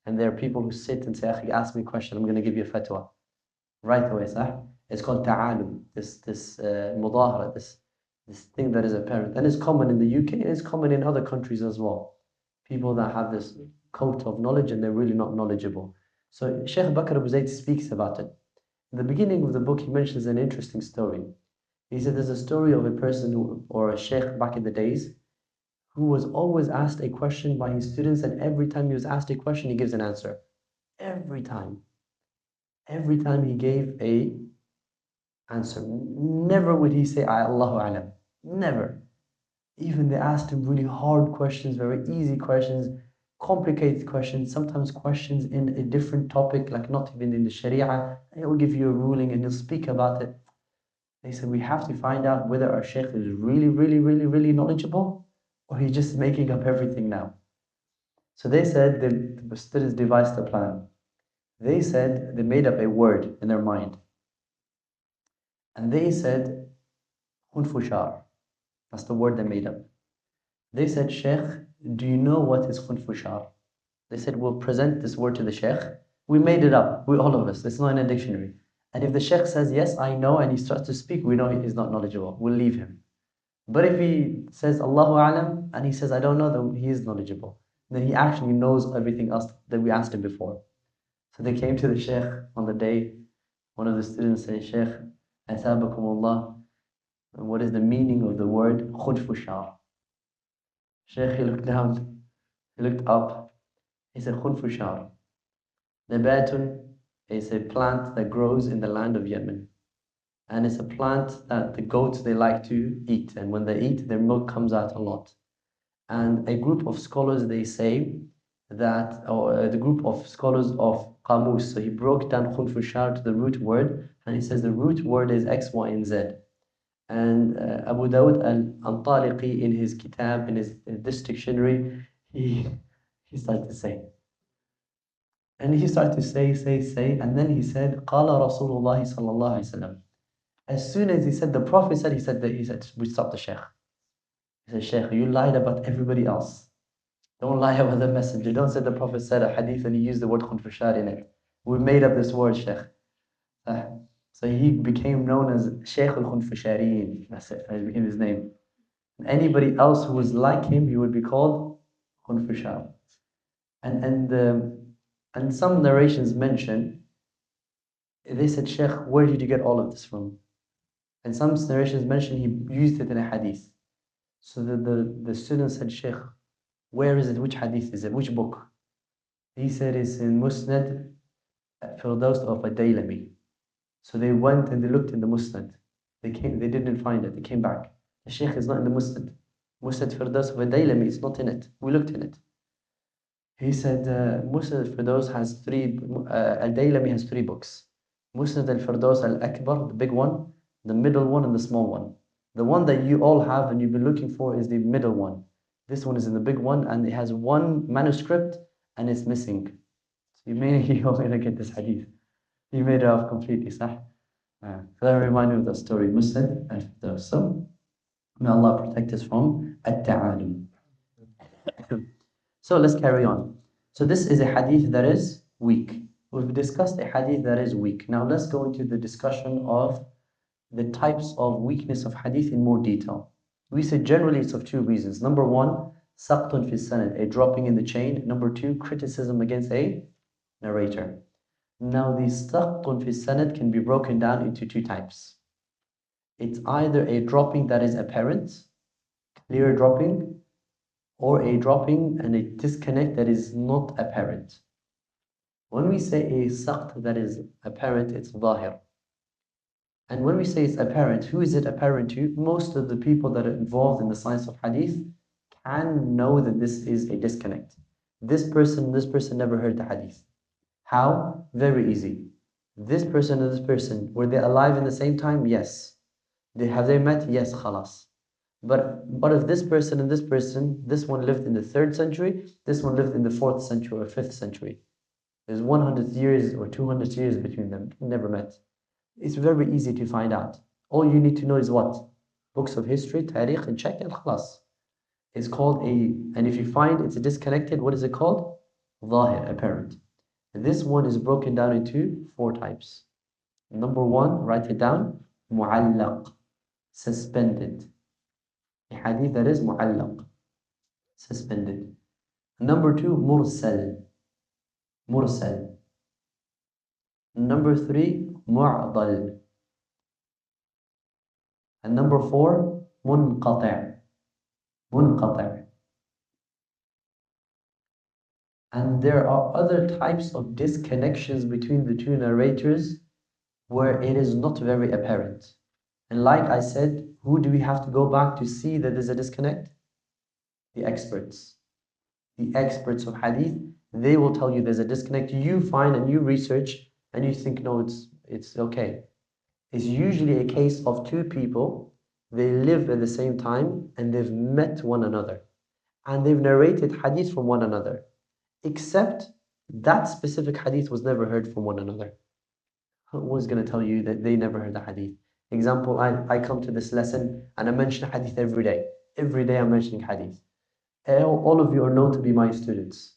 And there are people who sit and say, Akhi, ask me a question, I'm going to give you a fatwa. Right away, sah? It's called ta'alum, this mudahara, this thing that is apparent. And it's common in the UK, and it's common in other countries as well. People that have this coat of knowledge and they're really not knowledgeable. So Sheikh Bakr Abu Zayd speaks about it. In the beginning of the book, he mentions an interesting story. He said there's a story of a person or a sheikh back in the days who was always asked a question by his students, and every time he was asked a question, he gives an answer. Every time. Every time he gave a answer. Never would he say, Allahu Alam. Never. Even they asked him really hard questions, very easy questions, complicated questions, sometimes questions in a different topic, like not even in the Sharia. He will give you a ruling and he'll speak about it. They said, we have to find out whether our Shaykh is really, really, really, really knowledgeable, or he's just making up everything now. So they said, the students devised a plan. They said, they made up a word in their mind. And they said, Khunfushar. That's the word they made up. They said, Sheikh, do you know what is khunfushar? They said, we'll present this word to the Sheikh. We made it up, all of us. It's not in a dictionary. And if the Sheikh says, yes, I know, and he starts to speak, we know he's not knowledgeable. We'll leave him. But if he says, Allahu A'lam, and he says, I don't know, then he is knowledgeable. Then he actually knows everything else that we asked him before. So they came to the Sheikh on the day. One of the students said, Sheikh, Athabakumullah, what is the meaning of the word khudfushar? Sheikh, he looked down, he looked up, he said, khudfushar. Nabatun is a plant that grows in the land of Yemen. And it's a plant that the goats, they like to eat. And when they eat, their milk comes out a lot. And a group of scholars, they say that, or the group of scholars of Qamus, so he broke down khunfushar to the root word, and he says the root word is X, Y, and Z. And Abu Dawud al-Antaliqi in his kitab, in this dictionary, he started to say. And he started to say, and then he said, Qala Rasulullah sallallahu alayhi wa sallam. As soon as he said, the Prophet said, he said, we stopped the Sheikh. He said, Sheikh, you lied about everybody else. Don't lie about the messenger. Don't say the Prophet said a hadith and he used the word khunfushar in it. We made up this word, Sheikh. So he became known as Sheikh al-Khunfusharin. That's it. That became his name. And anybody else who was like him, he would be called khunfushar. And some narrations mention, they said, Sheikh, where did you get all of this from? And some narrations mention he used it in a hadith. So the student said, Sheikh, where is it? Which hadith is it? Which book? He said it's in Musnad Firdaus of Ad-Daylami. So they went and they looked in the Musnad. They didn't find it. They came back. The Sheikh is not in the Musnad. Musnad Firdaus of Ad-Daylami is not in it. We looked in it. He said Musnad al-Firdaus has Ad-Daylami has 3 books. Musnad al-Firdaus al-Akbar, the big one, the middle one, and the small one. The one that you all have and you've been looking for is the middle one. This one is in the big one, and it has 1 manuscript, and it's missing. So you're going to get this hadith. He made it up completely, sah? So that reminded me of that story, Musnad al-Firdaus. So, may Allah protect us from at-ta'alum. So let's carry on. So this is a hadith that is weak. We've discussed a hadith that is weak. Now let's go into the discussion of the types of weakness of hadith in more detail. We said generally it's of 2 reasons. Number 1, saqtun fi sanad, a dropping in the chain. Number 2, criticism against a narrator. Now the saqtun fi sanad can be broken down into 2 types. It's either a dropping that is apparent, clear dropping, or a dropping and a disconnect that is not apparent. When we say a saqt that is apparent, it's zahir. And when we say it's apparent, who is it apparent to? Most of the people that are involved in the science of hadith can know that this is a disconnect. This person never heard the hadith. How? Very easy. This person and this person, were they alive in the same time? Yes. Have they met? Yes, khalas. But what if this person and this person, this one lived in the 3rd century, this one lived in the 4th century or 5th century? There's 100 years or 200 years between them, never met. It's very easy to find out. All you need to know is what? Books of history, tariq, and check, and khalas. It's called and if you find it's disconnected, what is it called? Zahir, apparent. And this one is broken down into 4 types. Number 1, write it down, mu'allaq, suspended. A hadith that is mu'allaq, suspended. Number 2, mursal, mursal. Number 3, mu'dal. And number 4, munqat'i, munqat'i. And there are other types of disconnections between the 2 narrators where it is not very apparent. And like I said, who do we have to go back to see that there's a disconnect? The experts. The experts of hadith, they will tell you there's a disconnect. You find and you research and you think, no, it's okay. It's usually a case of 2 people, they live at the same time and they've met one another. And they've narrated hadith from one another. Except that specific hadith was never heard from one another. Who was going to tell you that they never heard the hadith? Example, I come to this lesson and I mention hadith every day. Every day I'm mentioning hadith. All of you are known to be my students.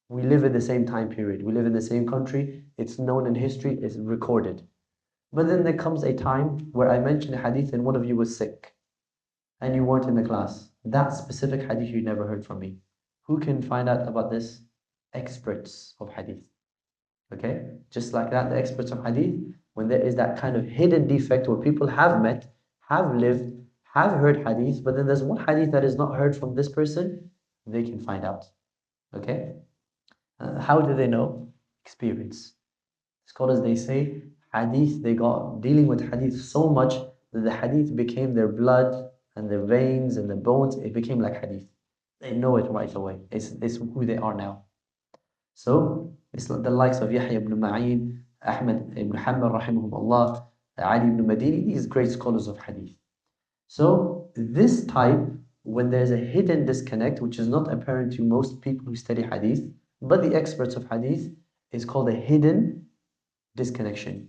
We live in the same time period. We live in the same country. It's known in history. It's recorded. But then there comes a time where I mention a hadith and one of you was sick and you weren't in the class. That specific hadith you never heard from me. Who can find out about this? Experts of hadith. Okay? Just like that, the experts of hadith, when there is that kind of hidden defect where people have met, have lived, have heard hadith, but then there's one hadith that is not heard from this person, they can find out. Okay? How do they know? Experience. Scholars, they say, hadith, they got dealing with hadith so much that the hadith became their blood and their veins and the bones, it became like hadith. They know it right away. It's who they are now. So, it's the likes of Yahya ibn Ma'in, Ahmad ibn Hanbal, rahimahumullah, Ali ibn Madini, these great scholars of hadith. So, this type, when there's a hidden disconnect, which is not apparent to most people who study hadith, but the experts of hadith, is called a hidden disconnection.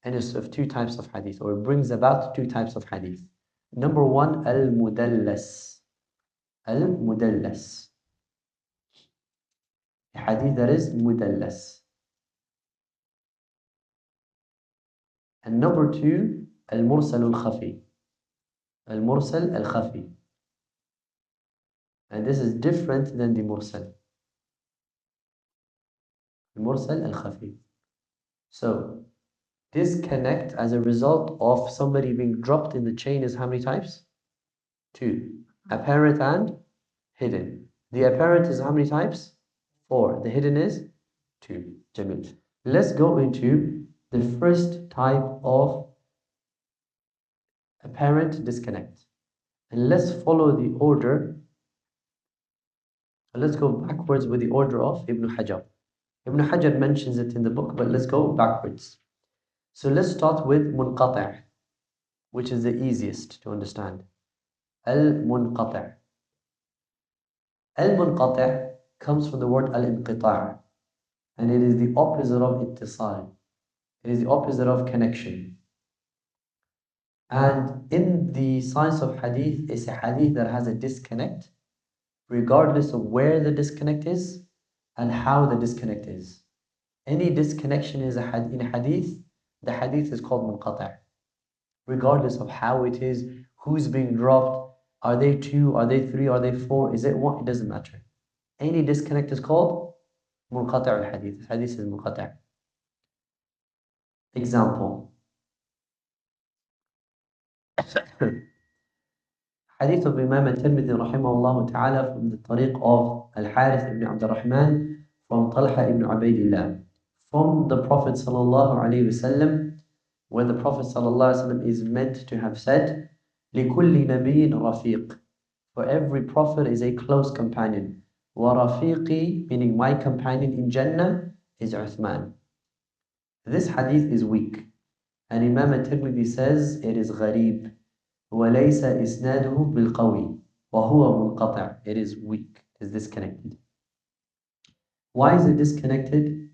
And it's of two types of hadith, or it brings about two types of hadith. Number one, al-mudallas. Al-mudallas. A hadith that is mudallas. And number two, al-mursal al-khafi. Al-mursal al-khafi. And this is different than the mursal. Al-mursal al-khafi. So, disconnect as a result of somebody being dropped in the chain is how many types? Two. Apparent and hidden. The apparent is how many types? Four. The hidden is two. Jamil. Let's go into the first type of apparent disconnect. And let's follow the order. Let's go backwards with the order of Ibn Hajar. Ibn Hajar mentions it in the book, but let's go backwards. So let's start with Munqat'i', which is the easiest to understand. Al-Munqat'i'. Al-Munqat'i' comes from the word al-inqita', and it is the opposite of ittisal. It is the opposite of connection. And in the science of hadith, it's a hadith that has a disconnect, regardless of where the disconnect is and how the disconnect is. Any disconnection is in a hadith, the hadith is called munqati'. Regardless of how it is, who's being dropped, are they two, are they three, are they four, is it one, it doesn't matter. Any disconnect is called munqati' al-hadith. This hadith is munqati'. Example. Hadith of Imam al-Tirmidhi rahimahullah ta'ala from the tariq of Al-Harith ibn Abd al-Rahman from Talha ibn Ubaydillah from the Prophet sallallahu alayhi wasallam, where the Prophet sallallahu alayhi wasallam is meant to have said, لِكُلِّ نَبِيٍّ رَفِيقٍ. For every prophet is a close companion. وَرَفِيقِي, meaning my companion in Jannah, is Uthman. This hadith is weak. And Imam al-Tirmidhi says it is gharib. وَلَيْسَ إِسْنَادُهُ بِالْقَوِي وَهُوَ مُنْقَطِعٌ. It is weak, it is disconnected. Why is it disconnected?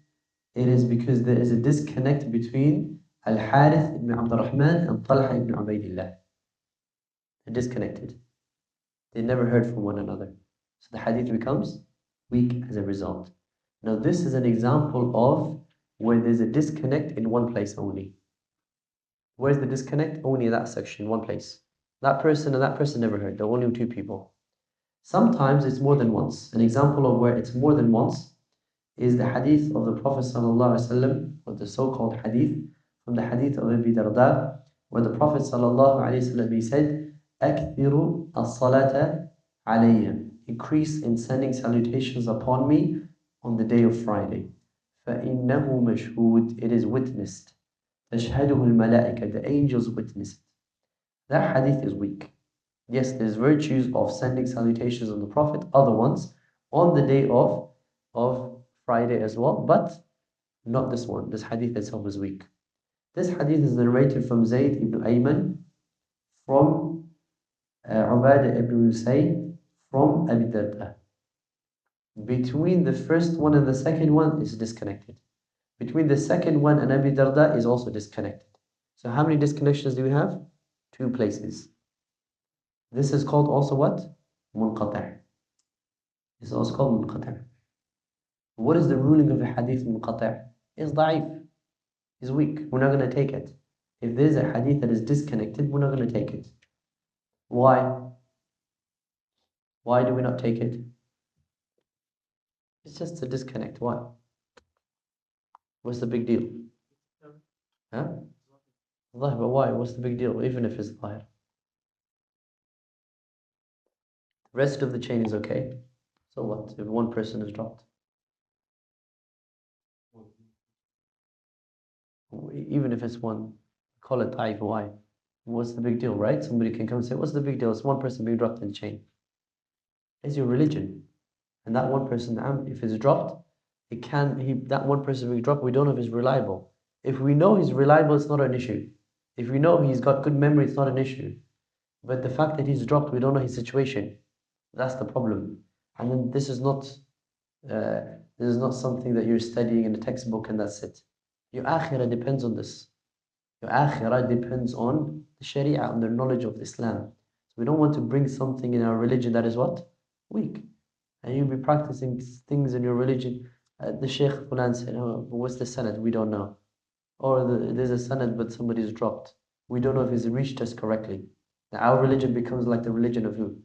It is because there is a disconnect between Al-Harith ibn Abd al-Rahman and Talha ibn Ubaydillah. They're disconnected. They never heard from one another. So the hadith becomes weak as a result. Now this is an example of where there's a disconnect in one place only. Where's the disconnect? Only in that section, one place. That person and that person never heard. There were only two people. Sometimes it's more than once. An example of where it's more than once is the hadith of the Prophet ﷺ, or the so-called hadith, from the hadith of Abi Darda, where the Prophet ﷺ, he said, أَكْثِرُ الصَّلَاةَ عَلَيَّ. Increase in sending salutations upon me on the day of Friday. فَإِنَّهُ مَشْهُودٌ. It is witnessed. تَشْهَدُهُ الْمَلَائِكَةُ. The angels witness it. That hadith is weak. Yes, there's virtues of sending salutations on the Prophet, other ones, on the day of Friday as well, but not this one. This hadith itself is weak. This hadith is narrated from Zayd ibn Ayman, from Ubadah ibn Yusuf, from Abi Darda. Between the first one and the second one is disconnected. Between the second one and Abi Darda is also disconnected. So how many disconnections do we have? 2 places. This is called also what? Munqat'i. This is also called Munqat'i. What is the ruling of a hadith Munqat'i? It's da'if. It's weak. We're not going to take it. If there's a hadith that is disconnected, we're not going to take it. Why? Why do we not take it? It's just a disconnect. Why? What's the big deal? Huh? But why? What's the big deal? Even if it's zahir. The rest of the chain is okay. So what? If one person is dropped? Even if it's one, call it da'if. Why? What's the big deal, right? Somebody can come and say, what's the big deal? It's one person being dropped in the chain. It's your religion. And that one person, if it's dropped, that one person being dropped, we don't know if he's reliable. If we know he's reliable, it's not an issue. If we know he's got good memory, it's not an issue. But the fact that he's dropped, we don't know his situation. That's the problem. And then this is not something that you're studying in a textbook and that's it. Your akhirah depends on this. Your akhirah depends on the sharia, on the knowledge of Islam. So we don't want to bring something in our religion that is what? Weak. And you'll be practicing things in your religion. The Shaykh Fulan said, oh, what's the sanad? We don't know. Or there's a sanad but somebody's dropped. We don't know if he's reached us correctly. Now our religion becomes like the religion of who?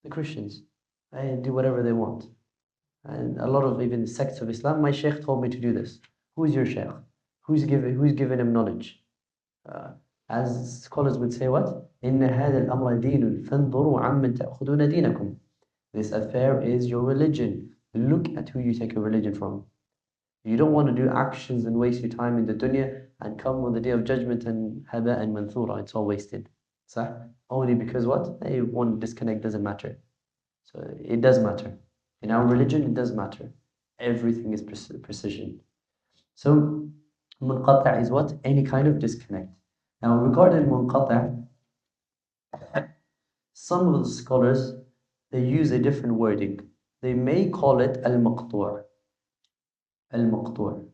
The Christians. They do whatever they want. And a lot of even sects of Islam, my Shaykh told me to do this. Who's your Shaykh? Who's given him knowledge? As scholars would say what? إِنَّ هَذَا الْأَمْرَ دِينٌ فَانْظُرُوا عَمَّنْ تَأْخُذُونَ دِينَكُمْ. This affair is your religion. Look at who you take your religion from. You don't want to do actions and waste your time in the dunya and come on the day of judgment and haba and manthura. It's all wasted. So, only because what? Hey, one disconnect doesn't matter. So it does matter. In our religion, it does matter. Everything is precision. So, munqata' is what? Any kind of disconnect. Now, regarding munqata', some of the scholars, they use a different wording. They may call it al-maqtu'. Al-maqtu'.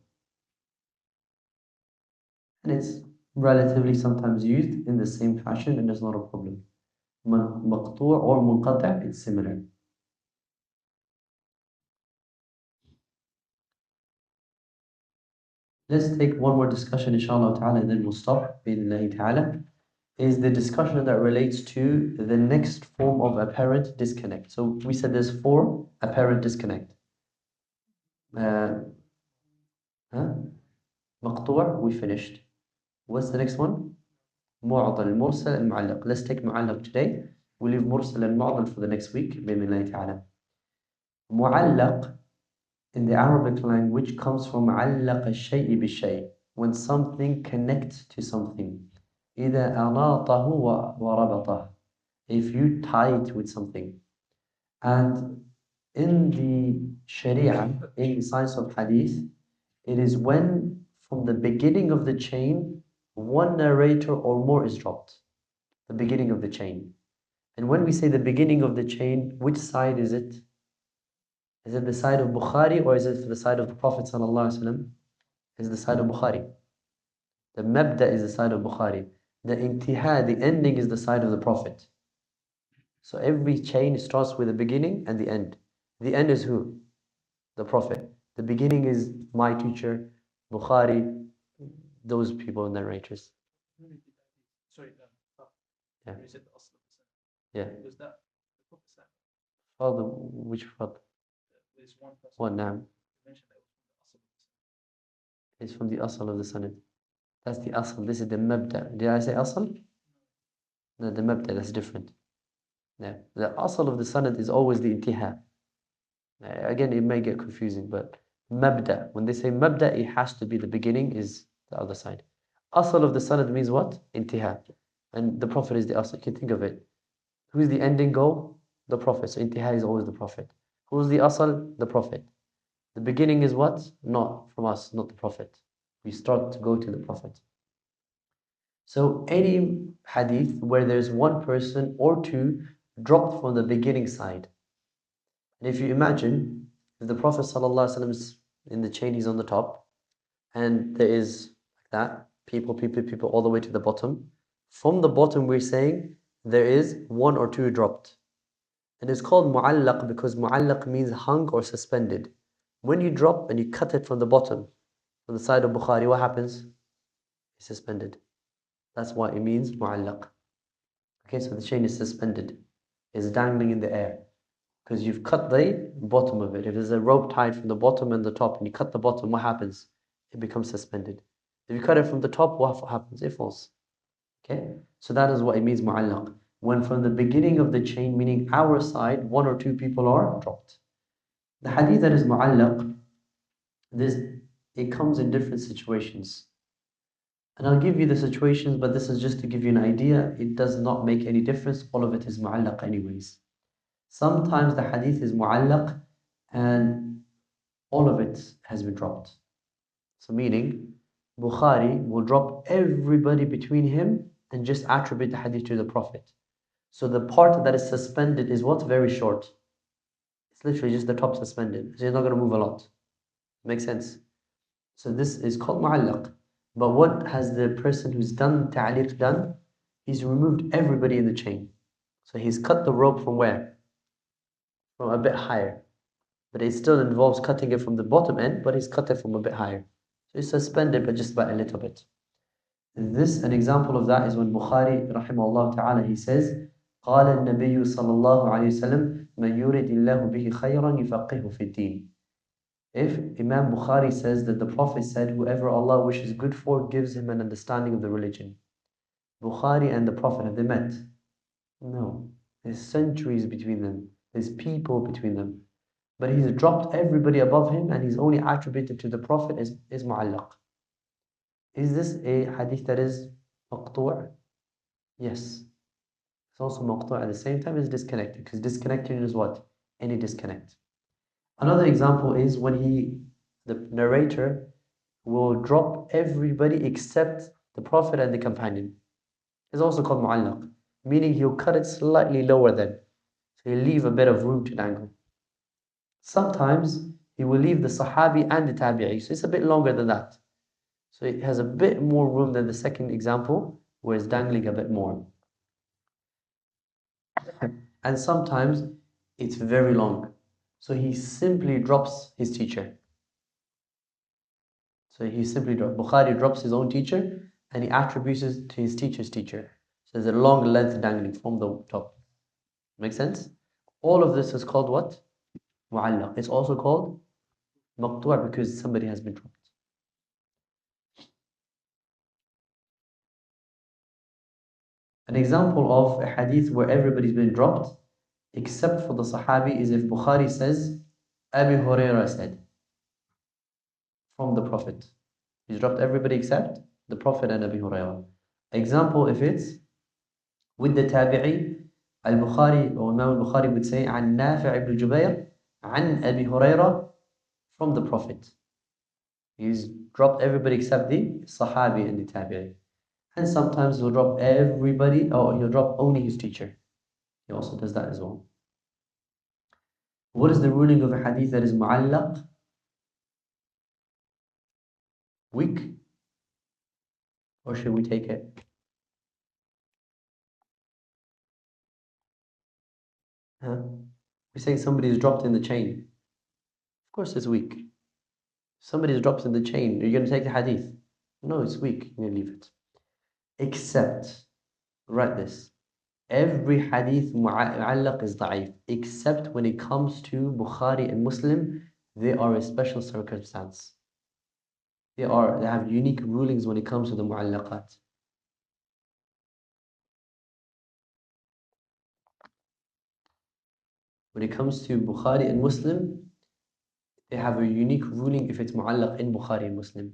And it's relatively sometimes used in the same fashion and there's not a problem. Maqtu' or munqata', it's similar. Let's take one more discussion, inshallah ta'ala, and then we'll stop, bi'idhnillahi ta'ala. Is the discussion that relates to the next form of apparent disconnect. So we said there's 4 apparent disconnect. Maqtu', we finished. What's the next one? Mu'adal, mursal, and mu'allaq. Let's take mu'allaq today. We'll leave mursal and mu'adal for the next week, bi'idhnillahi ta'ala. Mu'allaq in the Arabic language comes from علق الشيء بالشيء, when something connects to something. إذا أناطه وربطه, if you tie it with something. And in the Sharia, in the science of Hadith, it is when from the beginning of the chain, one narrator or more is dropped. The beginning of the chain. And when we say the beginning of the chain, which side is it? Is it the side of Bukhari or is it the side of the Prophet ﷺ? It's the side of Bukhari. The mabda is the side of Bukhari. The intiha, the ending, is the side of the Prophet. So every chain starts with the beginning and the end. The end is who? The Prophet. The beginning is my teacher, Bukhari, those people narrators. Sorry, Yeah. you said the asl of the sanad. Yeah. Was that the Prophet said? Father, which father? There's one person. What name? You mentioned that it was from the asl of the sanad. It's from the asl of the sanad. That's the asl. This is the mabda. Did I say asl? No, the mabda, that's different. Yeah. The asl of the sanad is always the intiha. Again, it may get confusing, but mabda, when they say mabda, it has to be the beginning is the other side. Asl of the sanad means what? Intiha. And the Prophet is the asl. You can think of it. Who's the ending goal? The Prophet. So intiha is always the Prophet. Who's the asl? The Prophet. The beginning is what? Not from us, not the Prophet. We start to go to the Prophet. So any hadith where there's one person or two dropped from the beginning side. And if you imagine, if the Prophet ﷺ is in the chain, he's on the top, and there is like that, people, all the way to the bottom. From the bottom, we're saying there is one or two dropped. And it's called mu'allaq because mu'allaq means hung or suspended. When you drop and you cut it from the bottom, from the side of Bukhari, what happens? It's suspended. That's why it means mu'allaq. Okay, so the chain is suspended. It's dangling in the air. Because you've cut the bottom of it. If there's a rope tied from the bottom and the top, and you cut the bottom, what happens? It becomes suspended. If you cut it from the top, what happens? It falls. Okay, so that is what it means mu'allaq. When from the beginning of the chain, meaning our side, one or two people are dropped. The hadith that is mu'allaq, it comes in different situations. And I'll give you the situations, but this is just to give you an idea. It does not make any difference. All of it is mu'allaq anyways. Sometimes the hadith is mu'allaq and all of it has been dropped. So meaning, Bukhari will drop everybody between him and just attribute the hadith to the Prophet. So the part that is suspended is what? Very short. It's literally just the top suspended. So you're not going to move a lot. Makes sense? So this is called mu'allaq. But what has the person who's done ta'liq done? He's removed everybody in the chain. So he's cut the rope from where? From a bit higher. But it still involves cutting it from the bottom end, but he's cut it from a bit higher. So it's suspended, but just by a little bit. An example of that is when Bukhari, rahimahullah ta'ala, he says, قال النبي صلى الله عليه وسلم من يريد الله به خيرا يفقهه في الدين. If Imam Bukhari says that the Prophet said, whoever Allah wishes good for gives him an understanding of the religion. Bukhari and the Prophet, have they met? No. There's centuries between them. There's people between them. But he's dropped everybody above him and he's only attributed to the Prophet as mu'allaq. Is this a hadith that is maqtu'? Yes. It's also maqtu' at the same time. It's disconnected, because disconnected is what? Any disconnect. Another example is when the narrator will drop everybody except the Prophet and the companion. It's also called mu'allaq, meaning he'll cut it slightly lower than. So he'll leave a bit of room to dangle. Sometimes he will leave the Sahabi and the Tabi'i, so it's a bit longer than that. So it has a bit more room than the second example, where it's dangling a bit more. And sometimes it's very long. So he simply drops his teacher. Bukhari drops his own teacher and he attributes it to his teacher's teacher. So there's a long length dangling from the top. Make sense? All of this is called what? Mu'allaq. It's also called maqtu' because somebody has been dropped. An example of a hadith where everybody's been dropped except for the Sahabi is if Bukhari says, Abu Hurairah said, from the Prophet. He's dropped everybody except the Prophet and Abu Hurairah. Example, if it's with the Tabi'i, Al-Bukhari or Imam Al-Bukhari would say, عن نافع ibn Jubair, عن Abi Hurairah, from the Prophet. He's dropped everybody except the Sahabi and the Tabi'i. And sometimes he'll drop everybody, or he'll drop only his teacher. He also does that as well. What is the ruling of a hadith that is mu'allaq? Weak? Or should we take it? Huh? We're saying somebody's dropped in the chain. Of course it's weak. Somebody's dropped in the chain. Are you going to take the hadith? No, it's weak. You're going to leave it. Except, write this, every hadith mu'allaq is da'if, except when it comes to Bukhari and Muslim, they are a special circumstance. They have unique rulings when it comes to the mu'allaqat. When it comes to Bukhari and Muslim, they have a unique ruling if it's mu'allaq in Bukhari and Muslim.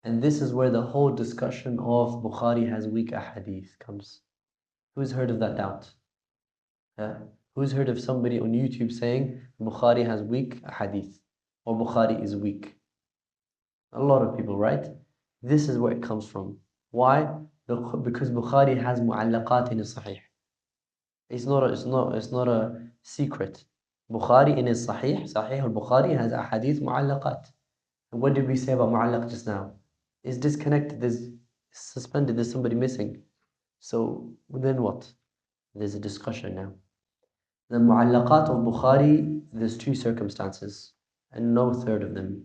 And this is where the whole discussion of Bukhari has weak ahadith comes. Who's heard of that doubt? Who's heard of somebody on YouTube saying Bukhari has weak hadith or Bukhari is weak? A lot of people, right? This is where it comes from. Why? Because Bukhari has mu'allaqat in his Sahih. It's not a secret. Bukhari in his Sahih al-Bukhari has ahadith mu'allaqat. And what did we say about mu'allaq just now? is disconnected, there's suspended, there's somebody missing. So then what? There's a discussion now. The mu'allaqat of Bukhari, there's two circumstances and no third of them.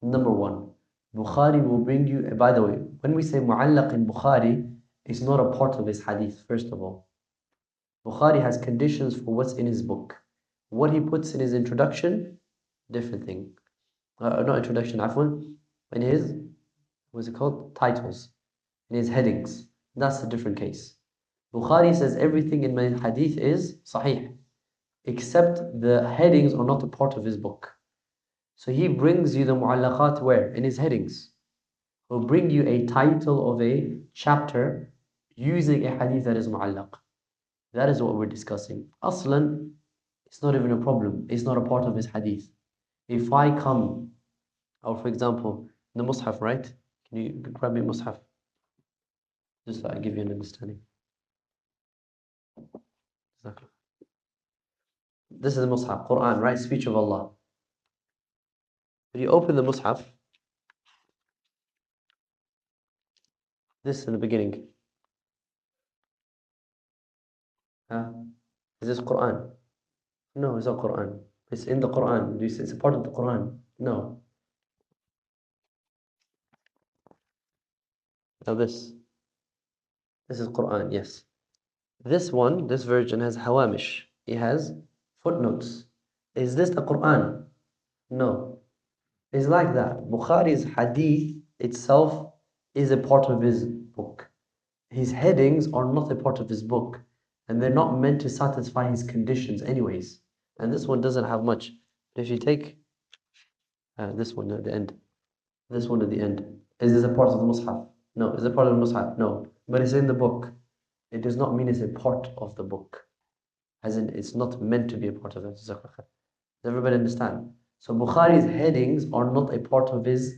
Number one, Bukhari will bring you, by the way, when we say mu'allaq in Bukhari, it's not a part of his hadith, first of all. Bukhari has conditions for what's in his book. What he puts in his introduction, different thing. Not introduction, afwan, in his, what's it called? Titles. In his headings. That's a different case. Bukhari says everything in my hadith is sahih, except the headings are not a part of his book. So he brings you the mu'allaqat where? In his headings. He'll bring you a title of a chapter using a hadith that is mu'allaq. That is what we're discussing. Aslan, it's not even a problem. It's not a part of his hadith. If I come, or for example, the Mus'haf, right? Can you grab me a Mus'haf? Just so I give you an understanding. This is the Mus'haf, Quran, right? Speech of Allah. When you open the Mus'haf, this is in the beginning. Is this Quran? No, it's not Quran. It's in the Quran. It's a part of the Quran. No. Now this is Quran, yes. This one, this version has hawamish. It has footnotes. Is this the Quran? No. It's like that. Bukhari's hadith itself is a part of his book. His headings are not a part of his book. And they're not meant to satisfy his conditions anyways. And this one doesn't have much. But if you take this one at the end, this one at the end, is this a part of the Mus'haf? No. Is it part of the Mus'haf? No. But it's in the book. It does not mean it's a part of the book. As in, it's not meant to be a part of it. Does everybody understand? So Bukhari's headings are not a part of his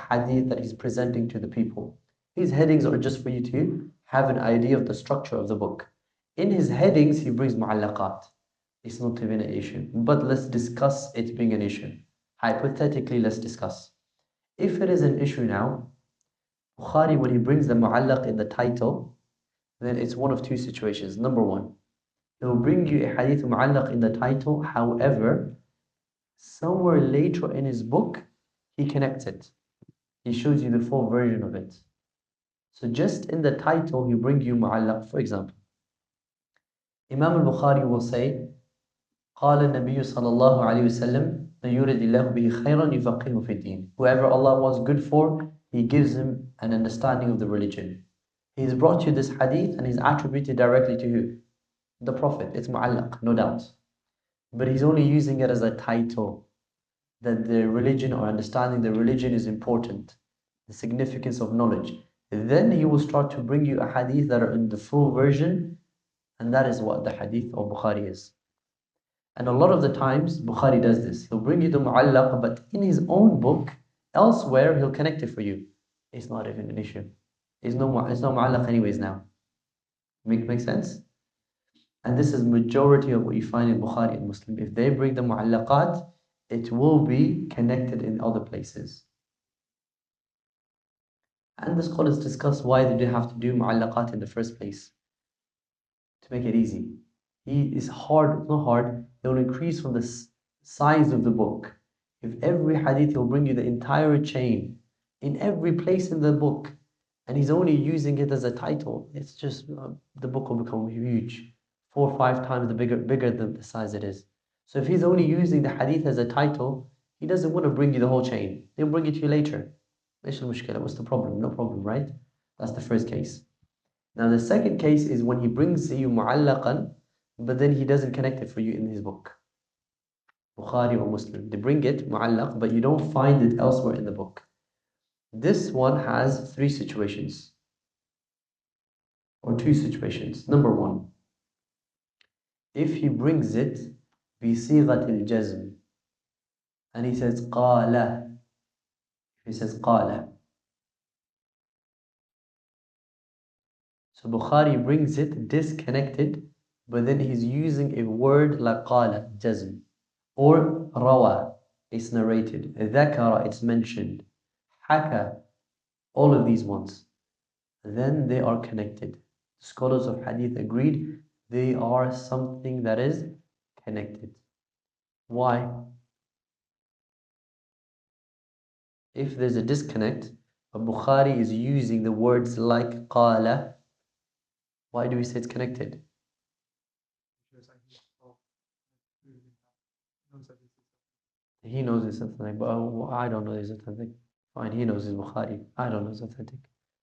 hadith that he's presenting to the people. His headings are just for you to have an idea of the structure of the book. In his headings, he brings mu'allaqat. It's not even an issue. But let's discuss it being an issue. Hypothetically, let's discuss. If it is an issue now, Bukhari, when he brings the mu'allaq in the title, then it's one of two situations. Number one, he will bring you a hadith mu'allaq in the title. However, somewhere later in his book, he connects it. He shows you the full version of it. So just in the title, he brings you mu'allaq. For example, Imam al-Bukhari will say, قال النبي صلى الله عليه وسلم من يرد الله به خيرا يفقهه في الدين. Whoever Allah wants good for, He gives him an understanding of the religion. He's brought you this hadith and he's attributed directly to who? The Prophet. It's mu'allaq, no doubt. But he's only using it as a title that the religion or understanding the religion is important, the significance of knowledge. Then he will start to bring you a hadith that are in the full version, and that is what the hadith of Bukhari is. And a lot of the times, Bukhari does this. He'll bring you the mu'allaq, but in his own book, elsewhere, he'll connect it for you. It's not even an issue. It's no mu'allaq anyways now. Make sense? And this is majority of what you find in Bukhari and Muslim. If they bring the mu'allaqat, it will be connected in other places. And the scholars discuss why they do have to do mu'allaqat in the first place. To make it easy. It's hard, it's not hard. It will increase from the size of the book. If every hadith will bring you the entire chain in every place in the book, and he's only using it as a title, it's just the book will become huge, 4 or 5 times bigger than the size it is. So if he's only using the hadith as a title, he doesn't want to bring you the whole chain. He'll bring it to you later. What's the problem? No problem, right? That's the first case. Now the second case is when he brings you mu'allaqan, but then he doesn't connect it for you in his book. Bukhari or Muslim. They bring it mu'allaq, but you don't find it elsewhere in the book. This one has 3 situations. Or 2 situations. Number 1. If he brings it بصيغة الجزم and he says قال, he says قال. So Bukhari brings it disconnected, but then he's using a word like قال, jazm. Or rawa, it's narrated. ذكر, it's mentioned. حكى, all of these ones, then they are connected. Scholars of hadith agreed they are something that is connected. Why? If there's a disconnect, Bukhari is using the words like qala. Why do we say it's connected? Because I hear of knows that this is He knows it's authentic, but I don't know it's authentic. Fine, he knows it's Bukhari. I don't know it's authentic.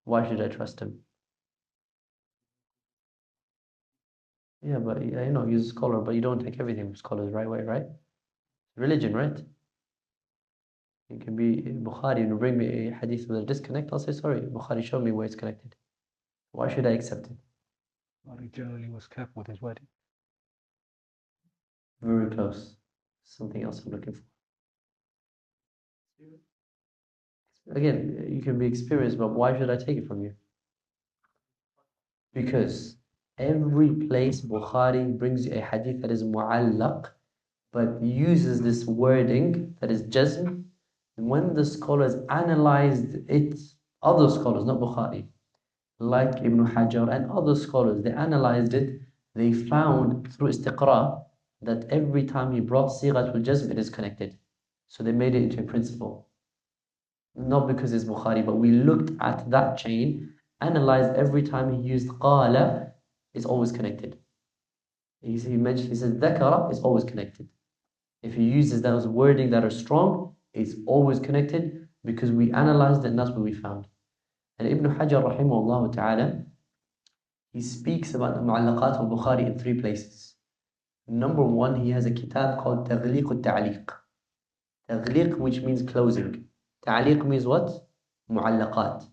Why should I trust him? Yeah, but I know he's a scholar, but you don't take everything from scholars right way, right? Religion, right? It can be Bukhari and bring me a hadith with a disconnect. I'll say sorry. Bukhari, show me where it's connected. Why should I accept it? Well, he generally was careful with his wording. Very close. Something else I'm looking for. Again, you can be experienced, but why should I take it from you? Because every place Bukhari brings you a hadith that is mu'allaq, but uses this wording that is jazm. When the scholars analyzed it, other scholars, not Bukhari, like Ibn Hajar and other scholars, they analyzed it, they found through istiqra that every time he brought sighatul jazm, it is connected. So they made it into a principle. Not because it's Bukhari, but we looked at that chain, analyzed every time he used qala, it's always connected. He mentioned, he says dhakara is always connected. If he uses those wording that are strong, it's always connected because we analyzed it and that's what we found. And Ibn Hajar rahimahullah ta'ala, he speaks about the mu'allaqat of Bukhari in 3 places. Number 1, he has a kitab called Taghliq al-Ta'liq. Taghliq, which means closing. Ta'liq means what? Mu'allaqat.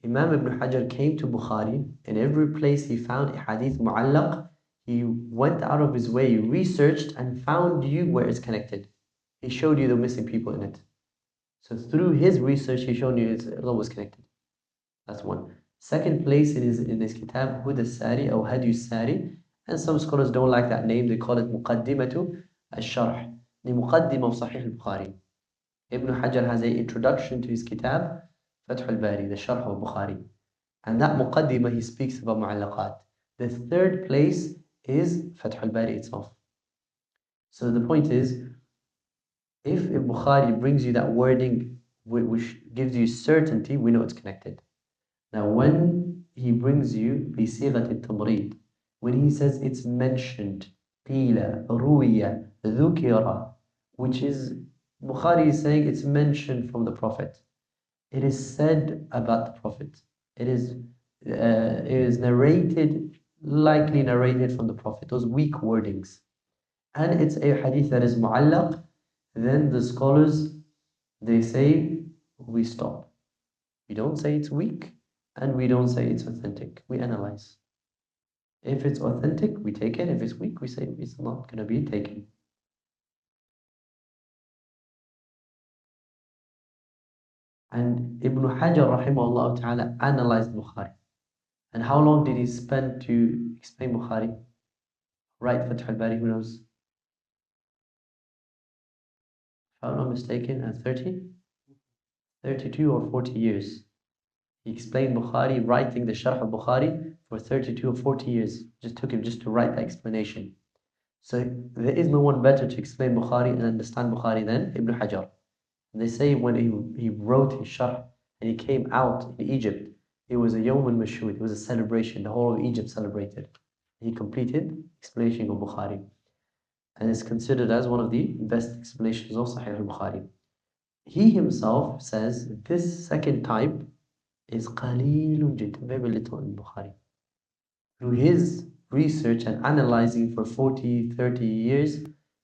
Imam Ibn Hajar came to Bukhari, in every place he found a hadith mu'allaq, he went out of his way, researched and found you where it's connected. He showed you the missing people in it. So through his research, he showed you it's always connected. That's one. Second place, it is in his kitab Huda Sari or Hadi Sari, and some scholars don't like that name. They call it Muqaddimatu al-Sharh, the Muqaddimah of Sahih al-Bukhari. Ibn Hajar has an introduction to his kitab Fath al-Bari, the Sharh of Bukhari, and that Muqaddimah he speaks about Mu'allaqat. The third place is Fath al-Bari itself. So the point is, if Bukhari brings you that wording which gives you certainty, we know it's connected. Now, when he brings you بصيغة التمريض, when he says it's mentioned, قيل, روي, ذكر, which is, Bukhari is saying it's mentioned from the Prophet. It is said about the Prophet. It is narrated, likely narrated from the Prophet, those weak wordings. And it's a hadith that is mu'allaq, then the scholars, they say, we stop. We don't say it's weak, and we don't say it's authentic. We analyze. If it's authentic, we take it. If it's weak, we say it's not going to be taken. And Ibn Hajar rahimahullah ta'ala analyzed Bukhari. And how long did he spend to explain Bukhari? Write Fath al-Bari, who knows? If I'm not mistaken, at 30? 32 or 40 years. He explained Bukhari, writing the Sharh of Bukhari for 32 or 40 years. Just took him just to write the explanation. So there is no one better to explain Bukhari and understand Bukhari than Ibn Hajar. And they say when he wrote his Sharh and he came out in Egypt, it was a Yawm al-Mashhud, it was a celebration. The whole of Egypt celebrated. He completed explanation of Bukhari. And is considered as one of the best explanations of Sahih al-Bukhari. He himself says this second type is qalilun jiddan, very little in Bukhari. Through his research and analyzing for 40, 30 years,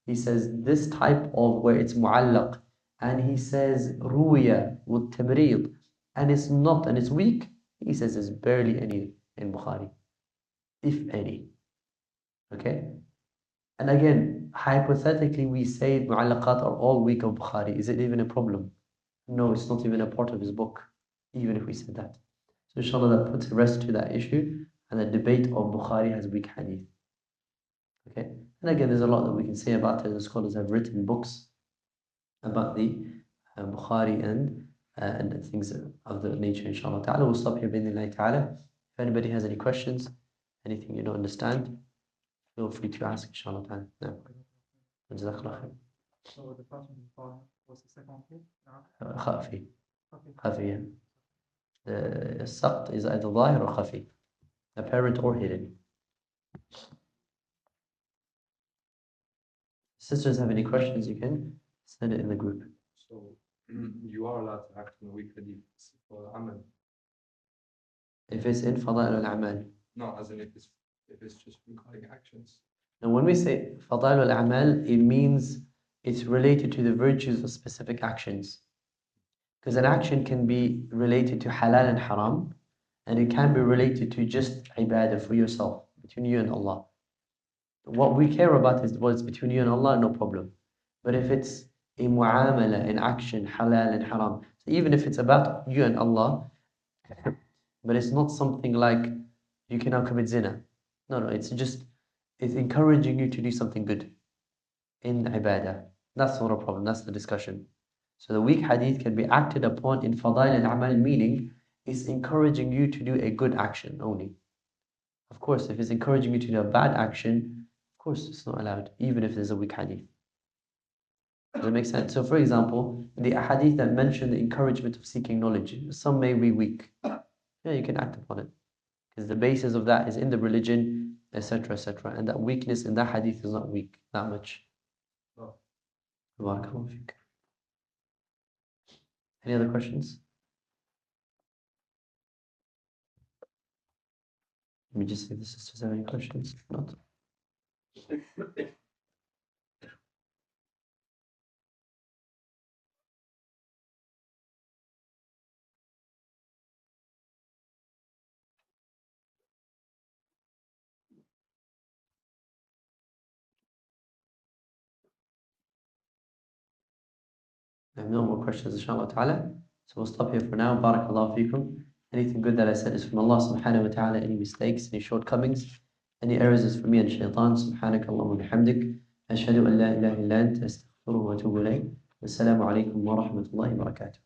he says this type of where it's mu'allaq, and he says ruya with tamrid, and it's not, and it's weak, he says there's barely any in Bukhari, if any. Okay? And again, hypothetically, we say mu'allaqat are all weak of Bukhari. Is it even a problem? No, it's not even a part of his book, even if we said that. So inshallah, that puts a rest to that issue, and the debate of Bukhari has weak hadith. Okay? And again, there's a lot that we can say about it. The scholars have written books about the Bukhari and and things of the nature, inshallah ta'ala. We'll stop here, bi'idhnillahi ta'ala. If anybody has any questions, anything you don't understand, feel free to ask, inshallah ta'ala. No. Jazakallah khair. So the first one was the second thing? خفي. Okay. خفي, yeah. The saqt is either ظاهر or خفي, apparent or hidden. Sisters have any questions, you can send it in the group. So you are allowed to act on a weak hadith for amal. If it's in fada'il al-a'mal. No, as in if it's just regarding actions. Now when we say fada'il al-a'mal, it means it's related to the virtues of specific actions. Because an action can be related to halal and haram, and it can be related to just ibadah for yourself, between you and Allah. What we care about is what's between you and Allah, no problem. But if it's a mu'amala, an action, halal and haram, so even if it's about you and Allah, but it's not something like you can now commit zina. No, it's encouraging you to do something good in ibadah. That's not a problem, that's the discussion. So the weak hadith can be acted upon in fadail al-amal, meaning it's encouraging you to do a good action only. Of course, if it's encouraging you to do a bad action, of course it's not allowed, even if there's a weak hadith. Does that make sense? So for example, the hadith that mention the encouragement of seeking knowledge, some may be weak. Yeah, you can act upon it. Because the basis of that is in the religion, etc., etc. And that weakness in that hadith is not weak, that much. Oh. Barakallahu feek. Any other questions? Let me just see if the sisters have any questions. If not. I have no more questions, inshallah ta'ala. So we'll stop here for now. Barakallahu feekum. Anything good that I said is from Allah subhanahu wa ta'ala. Any mistakes, any shortcomings, any errors is from me and shaitan. Subhanaka Allahumma bihamdik. Ashhadu an la ilaha illa anta astaghfiruka wa atubu ilayk. Wassalamu alaikum wa rahmatullahi wa barakatuh.